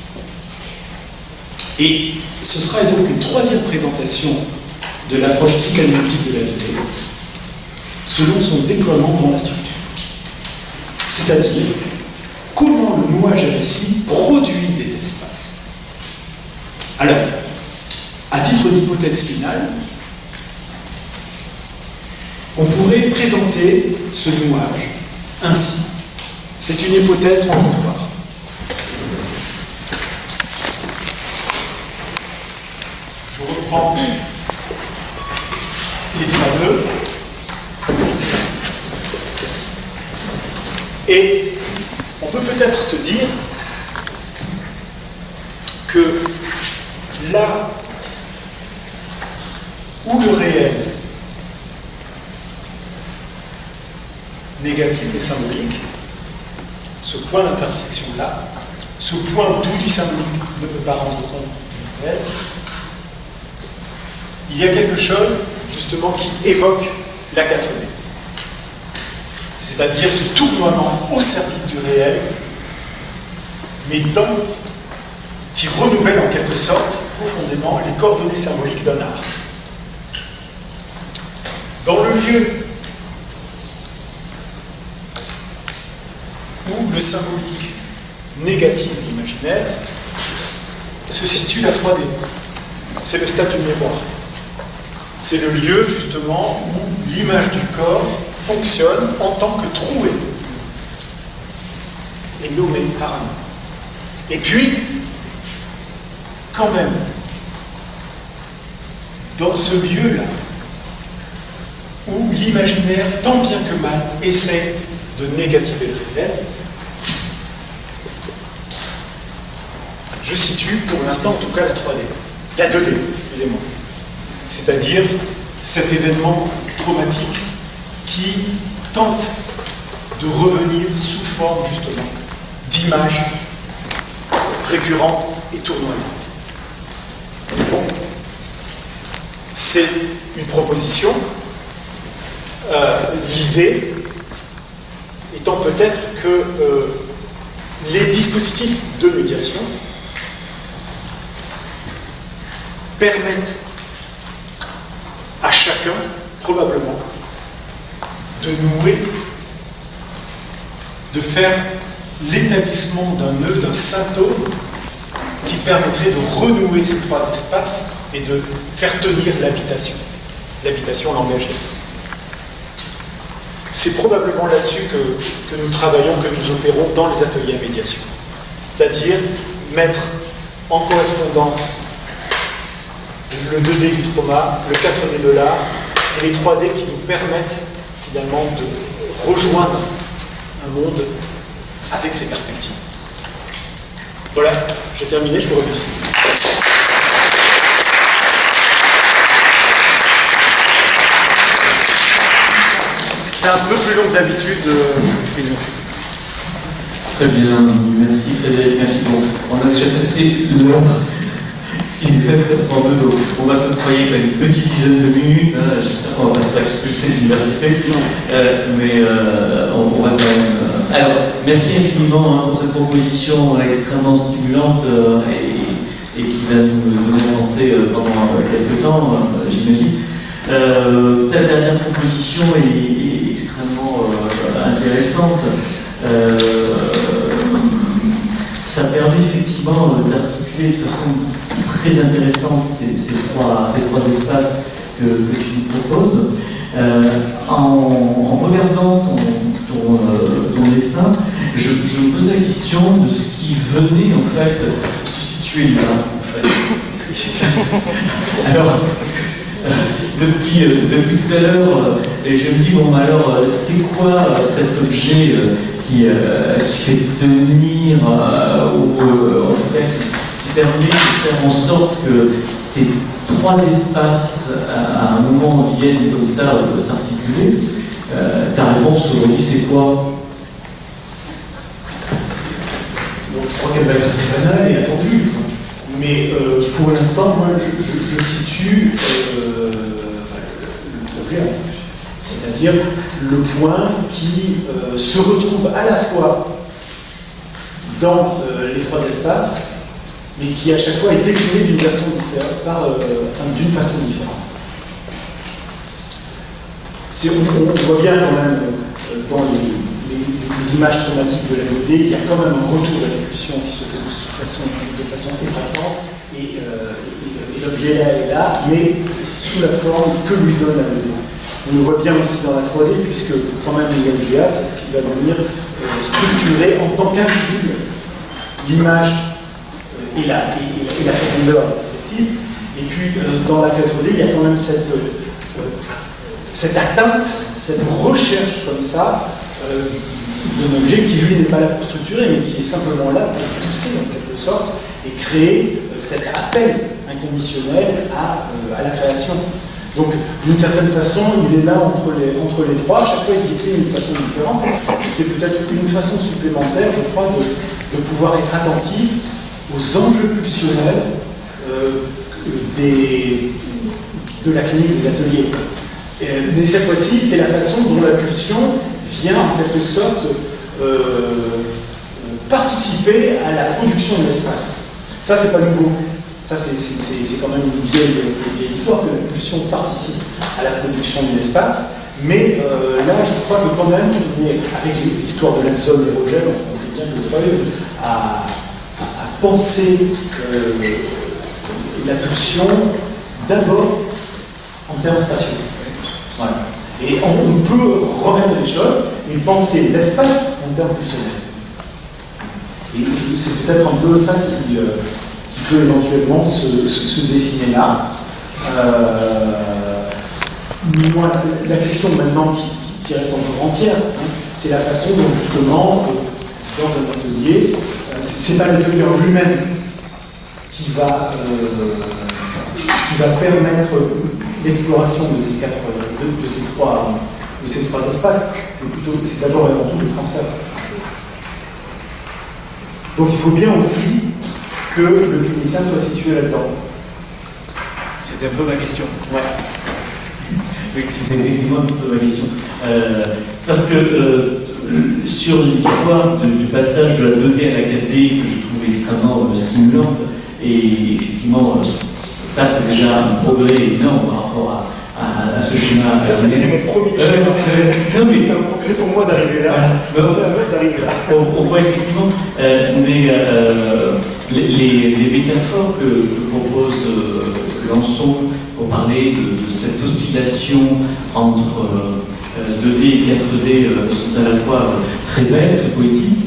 Et ce sera donc une troisième présentation de l'approche psychanalytique de la vie, selon son déploiement dans la structure. C'est-à-dire, comment le nouage RSI produit des espaces. Alors, à titre d'hypothèse finale, on pourrait présenter ce nouage ainsi. C'est une hypothèse transitoire. Je reprends les fameux. Et on peut peut-être se dire que là où le réel négatif et symbolique, ce point d'intersection-là, ce point d'où du symbolique ne peut pas rendre compte du réel, il y a quelque chose justement qui évoque la 4D. C'est-à-dire ce tournoiement au service du réel, mais qui renouvelle en quelque sorte profondément les coordonnées symboliques d'un art. Dans le lieu où le symbolique négatif de l'imaginaire se situe la 3D, c'est le stade du miroir. C'est le lieu justement où l'image du corps fonctionne en tant que trouée et nommée par un nom. Et puis, quand même, dans ce lieu-là, où l'imaginaire, tant bien que mal, essaie de négativer le réel, je situe pour l'instant en tout cas la 3D, la 2D, excusez-moi. C'est-à-dire cet événement traumatique qui tente de revenir sous forme justement d'images récurrentes et tournoyantes. Bon. C'est une proposition. L'idée étant peut-être que les dispositifs de médiation permettent à chacun, probablement, de nouer, de faire l'établissement d'un nœud, d'un symptôme qui permettrait de renouer ces trois espaces et de faire tenir l'habitation langagée. C'est probablement là-dessus que nous travaillons, que nous opérons dans les ateliers à médiation. C'est-à-dire mettre en correspondance le 2D du trauma, le 4D de l'art et les 3D qui nous permettent finalement de rejoindre un monde avec ses perspectives. Voilà, j'ai terminé, je vous remercie. C'est un peu plus long que d'habitude. Très bien, merci Frédéric, merci beaucoup. On a déjà passé l'heure. Il est 22, donc on va se tutoyer une petite dizaine de minutes. Hein. J'espère qu'on ne va pas se faire expulser de l'université. Mais on va quand même. Alors, merci infiniment pour cette proposition extrêmement stimulante et qui va nous donner avancer pendant quelques temps, j'imagine. Ta dernière proposition est extrêmement intéressante. Ça permet effectivement d'articuler de façon très intéressante ces trois espaces que tu nous proposes. En regardant ton dessin, je me posais la question de ce qui venait en fait se situer là. En fait. Alors, depuis tout à l'heure, je me dis, bon, alors, c'est quoi cet objet qui fait tenir, ou en tout cas qui permet de faire en sorte que ces trois espaces, à un moment, viennent comme ça s'articuler? Ta réponse aujourd'hui, c'est quoi? Bon, je crois qu'elle va être assez banale et attendue. Mais pour l'instant, moi, je situe l'objet, c'est-à-dire le point qui se retrouve à la fois dans les trois espaces, mais qui à chaque fois est décliné d'une façon différente, d'une façon différente. On voit bien quand même dans les images traumatiques de la BD, il y a quand même un retour à la pulsion qui se fait de façon épatante, et l'objet là est là, mais sous la forme que lui donne la BD. On le voit bien aussi dans la 3D, puisque quand même l'objet là, c'est ce qui va venir structurer en tant qu'invisible l'image et la profondeur de la perspective. Et puis dans la 4D, il y a quand même cette atteinte, cette recherche comme ça, d'un objet qui lui n'est pas là pour structurer, mais qui est simplement là pour pousser en quelque sorte et créer cet appel inconditionnel à la création. Donc d'une certaine façon, il est là entre les trois, à chaque fois il se décline d'une façon différente. C'est peut-être une façon supplémentaire, je crois, de pouvoir être attentif aux enjeux pulsionnels de la clinique des ateliers. Mais cette fois-ci, c'est la façon dont la pulsion vient en quelque sorte participer à la production de l'espace. Ça, c'est pas nouveau. Ça, c'est quand même une vieille histoire que la pulsion participe à la production de l'espace. Mais là, je crois que quand même, avec l'histoire de la zone érogène, on sait bien que Freud a pensé la pulsion d'abord en termes spatiaux. Voilà. Et on peut remettre les choses et penser l'espace en termes pulsionnels. Et c'est peut-être un peu ça qui peut éventuellement se dessiner là. Moi, la question maintenant qui reste encore entière, c'est la façon dont justement, dans un atelier, c'est pas l'atelier en lui-même qui va permettre l'exploration de ces trois espaces. C'est d'abord et avant tout le transfert. Donc il faut bien aussi que le clinicien soit situé là-dedans. C'était un peu ma question. Ouais. Oui, c'était effectivement un peu ma question. Parce que sur l'histoire du passage de la 2D à la 4D, que je trouve extrêmement stimulante, et effectivement, ça c'est déjà un progrès énorme par rapport à ce schéma. Ça, c'était mon premier schéma. Non, mais c'était un progrès pour moi d'arriver là. On voit effectivement, mais les métaphores que propose Lançon pour parler de cette oscillation entre 2D et 4D sont à la fois très belles, très poétiques,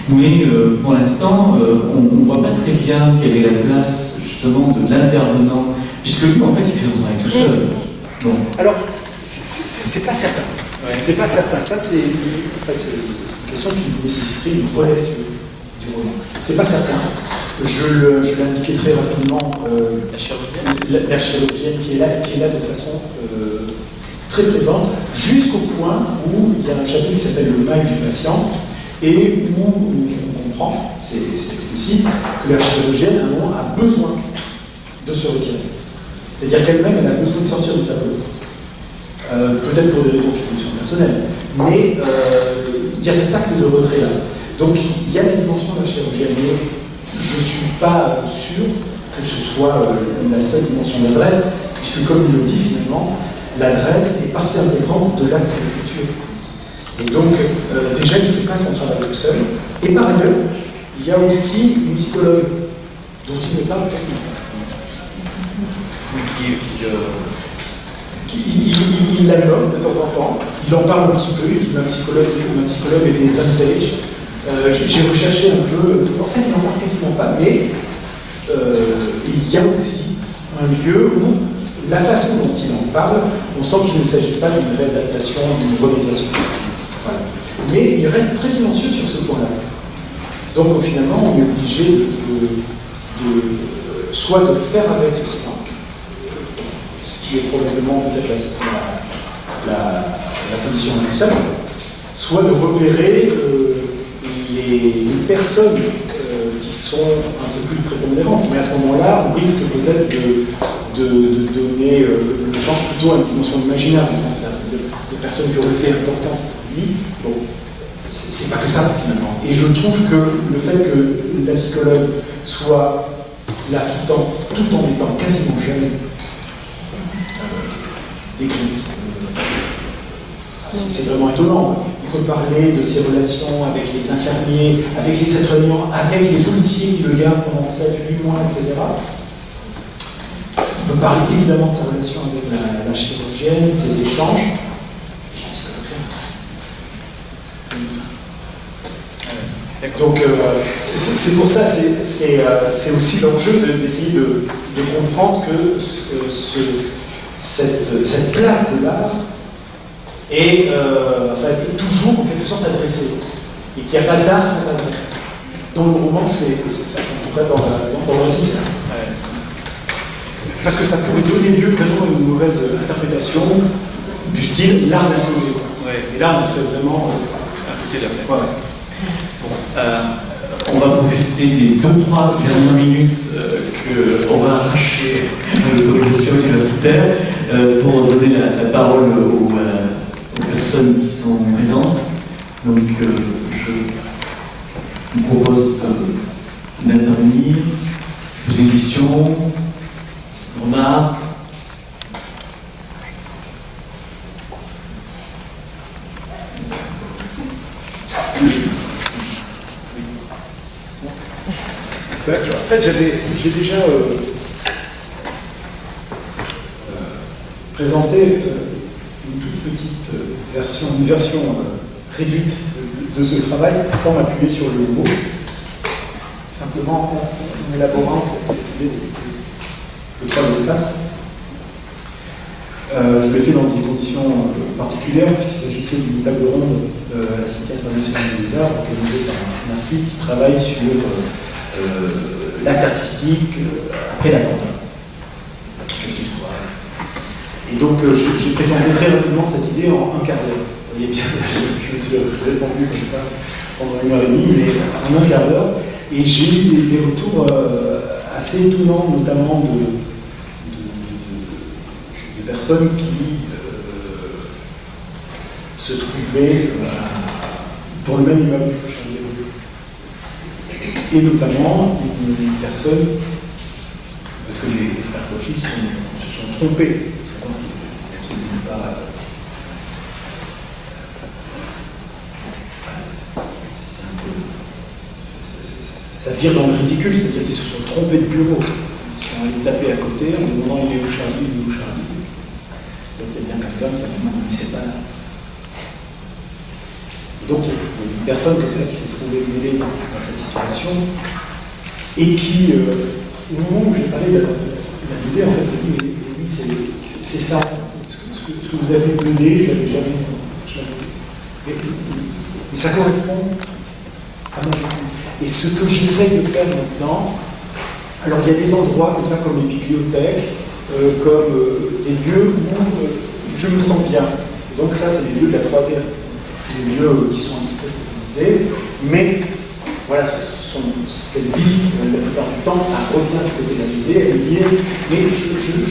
mais pour l'instant, on ne voit pas très bien quelle est la place justement de l'intervenant, puisque lui, en fait, il fait son travail tout seul. Bon. Alors, c'est pas certain. Ouais. C'est pas certain. Ça, c'est une question qui nécessiterait une relecture du roman. C'est pas certain. Je l'indiquais très rapidement. La chirurgienne qui est là de façon très présente, jusqu'au point où il y a un chapitre qui s'appelle Le mal du patient, et où on comprend, c'est explicite, que la chirurgienne, à un moment, a besoin de se retirer. C'est-à-dire qu'elle-même, elle a besoin de sortir du tableau. Peut-être pour des raisons de production personnelle, mais il y a cet acte de retrait-là. Donc il y a la dimension de la chirurgienne, mais je ne suis pas sûr que ce soit la seule dimension d'adresse, puisque comme il le dit finalement, l'adresse est partie intégrante de l'acte d'écriture. Et donc, déjà, il ne fait pas son travail tout seul. Et par ailleurs, il y a aussi une psychologue dont il ne parle quasiment pas. Il la nomme de temps en temps, il en parle un petit peu, il dit ma psychologue était vintage. J'ai recherché un peu, en fait il n'en parle quasiment pas, mais il y a aussi un lieu où la façon dont il en parle, on sent qu'il ne s'agit pas d'une réadaptation, d'une remédiation. Voilà. Mais il reste très silencieux sur ce point-là. Donc finalement on est obligé soit de faire avec ce silence, qui est probablement peut-être la position la plus simple, soit de repérer les personnes qui sont un peu plus prépondérantes. Mais à ce moment-là, on risque peut-être de donner une chance plutôt à une dimension imaginaire du transfert, c'est-à-dire des personnes qui auraient été importantes pour lui. Bon, c'est pas que ça finalement. Et je trouve que le fait que la psychologue soit là tout en étant quasiment jamais décrite. C'est vraiment étonnant. On peut parler de ses relations avec les infirmiers, avec les aides-soignants, avec les policiers qui le gardent pendant 7-8 mois, etc. On peut parler évidemment de sa relation avec la chirurgienne, ses échanges, et la psychologue. Donc, c'est pour ça, c'est aussi l'enjeu d'essayer de comprendre que cette place de l'art est toujours en quelque sorte adressée, et qu'il n'y a pas d'art sans adresse. Dans le roman, c'est ça. En tout cas, dans le récit, c'est ça. Parce que ça pourrait donner lieu vraiment à une mauvaise interprétation du style l'art national. Et là, on serait vraiment à côté de la plaie. Ouais. On va profiter des 2-3 dernières minutes qu'on va arracher à l'autorisation universitaire pour donner la parole aux personnes qui sont présentes. Donc je vous propose d'intervenir, poser une question, une remarque. En fait, j'ai déjà présenté une toute petite version, réduite de ce travail sans m'appuyer sur le mot, simplement en élaborant cette idée de 3 espaces. Je l'ai fait dans des conditions particulières, puisqu'il s'agissait d'une table ronde à la Cité internationale des arts, organisée par un artiste qui travaille sur l'acte artistique après l'attentat, quel qu'il soit. Et donc, j'ai présenté très rapidement cette idée en un quart d'heure. Vous voyez bien, je me suis répondu comme ça pendant 1h30, mais en un quart d'heure. Et j'ai eu des retours assez étonnants, notamment de personnes qui se trouvaient dans le même immeuble. Et notamment une personne, parce que les frères Cauchy se sont trompés, c'est absolument pas. Ça vire dans le ridicule, c'est-à-dire qu'ils se sont trompés de bureau. Ils sont allés taper à côté en demandant il est où Charlie, il est où Charlie. Donc il y a bien quelqu'un qui a dit non, mais c'est pas là. Donc il y a une personne comme ça qui s'est trouvée mêlée dans cette situation et qui, au moment où j'ai parlé de l'idée, en fait, me dit mais oui, c'est ça, ce que vous avez mené, je l'avais jamais. Mais ça correspond à mon vécu. Et ce que j'essaye de faire maintenant, alors il y a des endroits comme ça, comme les bibliothèques, comme des lieux où je me sens bien. Et donc ça, c'est les lieux de la 3D. C'est des lieux qui sont un petit peu stabilisés, mais voilà, ce qu'elle vit la plupart du temps, ça revient du côté de la BD. Elle me dit, mais je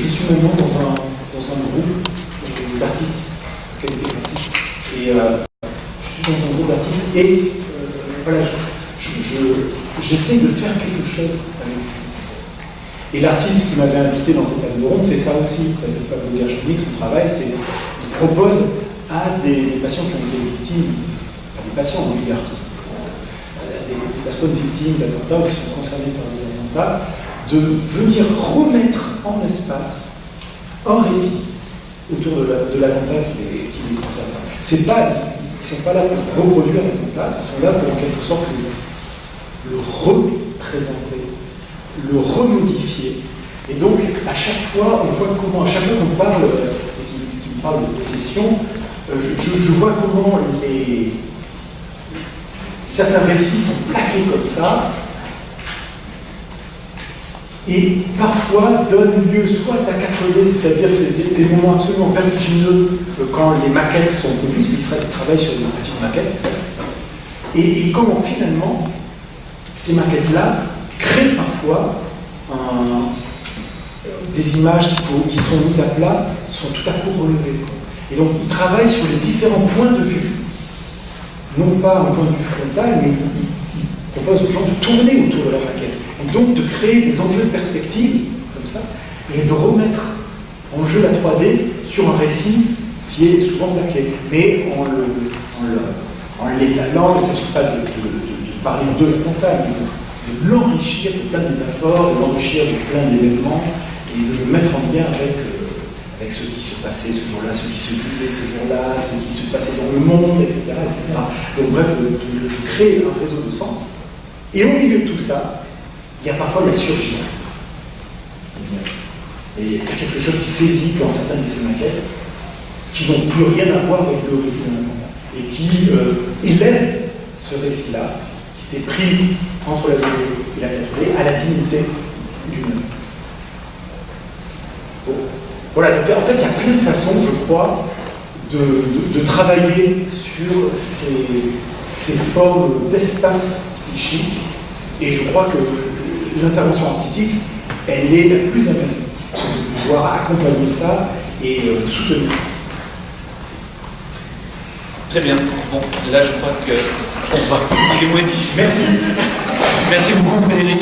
suis maintenant dans un groupe d'artistes, parce qu'elle était artiste. Et je suis dans un groupe d'artistes et voilà, j'essaie de faire quelque chose avec ce qui s'est passé. Et l'artiste qui m'avait invité dans cette table ronde fait ça aussi, c'est-à-dire Pablo Gershwin, son travail, c'est qu'il propose à des patients qui ont été victimes, pas des patients, mais des artistes, des personnes victimes d'attentats ou qui sont concernées par des attentats, de venir remettre en espace un récit autour de l'attentat qui les concerne. Ils ne sont pas là pour reproduire l'attentat, ils sont là pour en quelque sorte le représenter, le remodifier. Et donc, à chaque fois, on voit comment, à chaque fois qu'on parle, et qu'il parle de possession, je vois comment certains récits sont plaqués comme ça, et parfois donnent lieu soit à 4D, c'est-à-dire c'est des moments absolument vertigineux quand les maquettes sont connues, parce qu'ils travaillent sur des petites maquettes, en fait. Et comment finalement, ces maquettes-là créent parfois des images qui sont mises à plat, sont tout à coup relevées. Et donc, ils travaillent sur les différents points de vue, non pas un point de vue frontal, mais ils proposent aux gens de tourner autour de la maquette. Et donc, de créer des enjeux de perspective, comme ça, et de remettre en jeu la 3D sur un récit qui est souvent plaqué. Mais en l'étalant, il ne s'agit pas de parler de la frontale, mais de l'enrichir de plein de métaphores, de l'enrichir de plein d'événements, et de le mettre en lien avec ce qui se passait ce jour-là, ce qui se disait ce jour-là, ce qui se passait dans le monde, etc. etc. Donc bref, de créer un réseau de sens. Et au milieu de tout ça, il y a parfois la surgissance. Et il y a quelque chose qui saisit dans certaines de ces maquettes qui n'ont plus rien à voir avec le récit d'un attentat et qui élève ce récit-là, qui était pris entre la 2D et la 4D, à la dignité d'une œuvre. Bon. Voilà, donc en fait, il y a plein de façons, je crois, de travailler sur ces formes d'espace psychique, et je crois que l'intervention artistique, elle est la plus à même de pouvoir accompagner ça et soutenir. Très bien. Bon, là, je crois qu'on va aller moins 10. Merci. Merci beaucoup, Frédéric.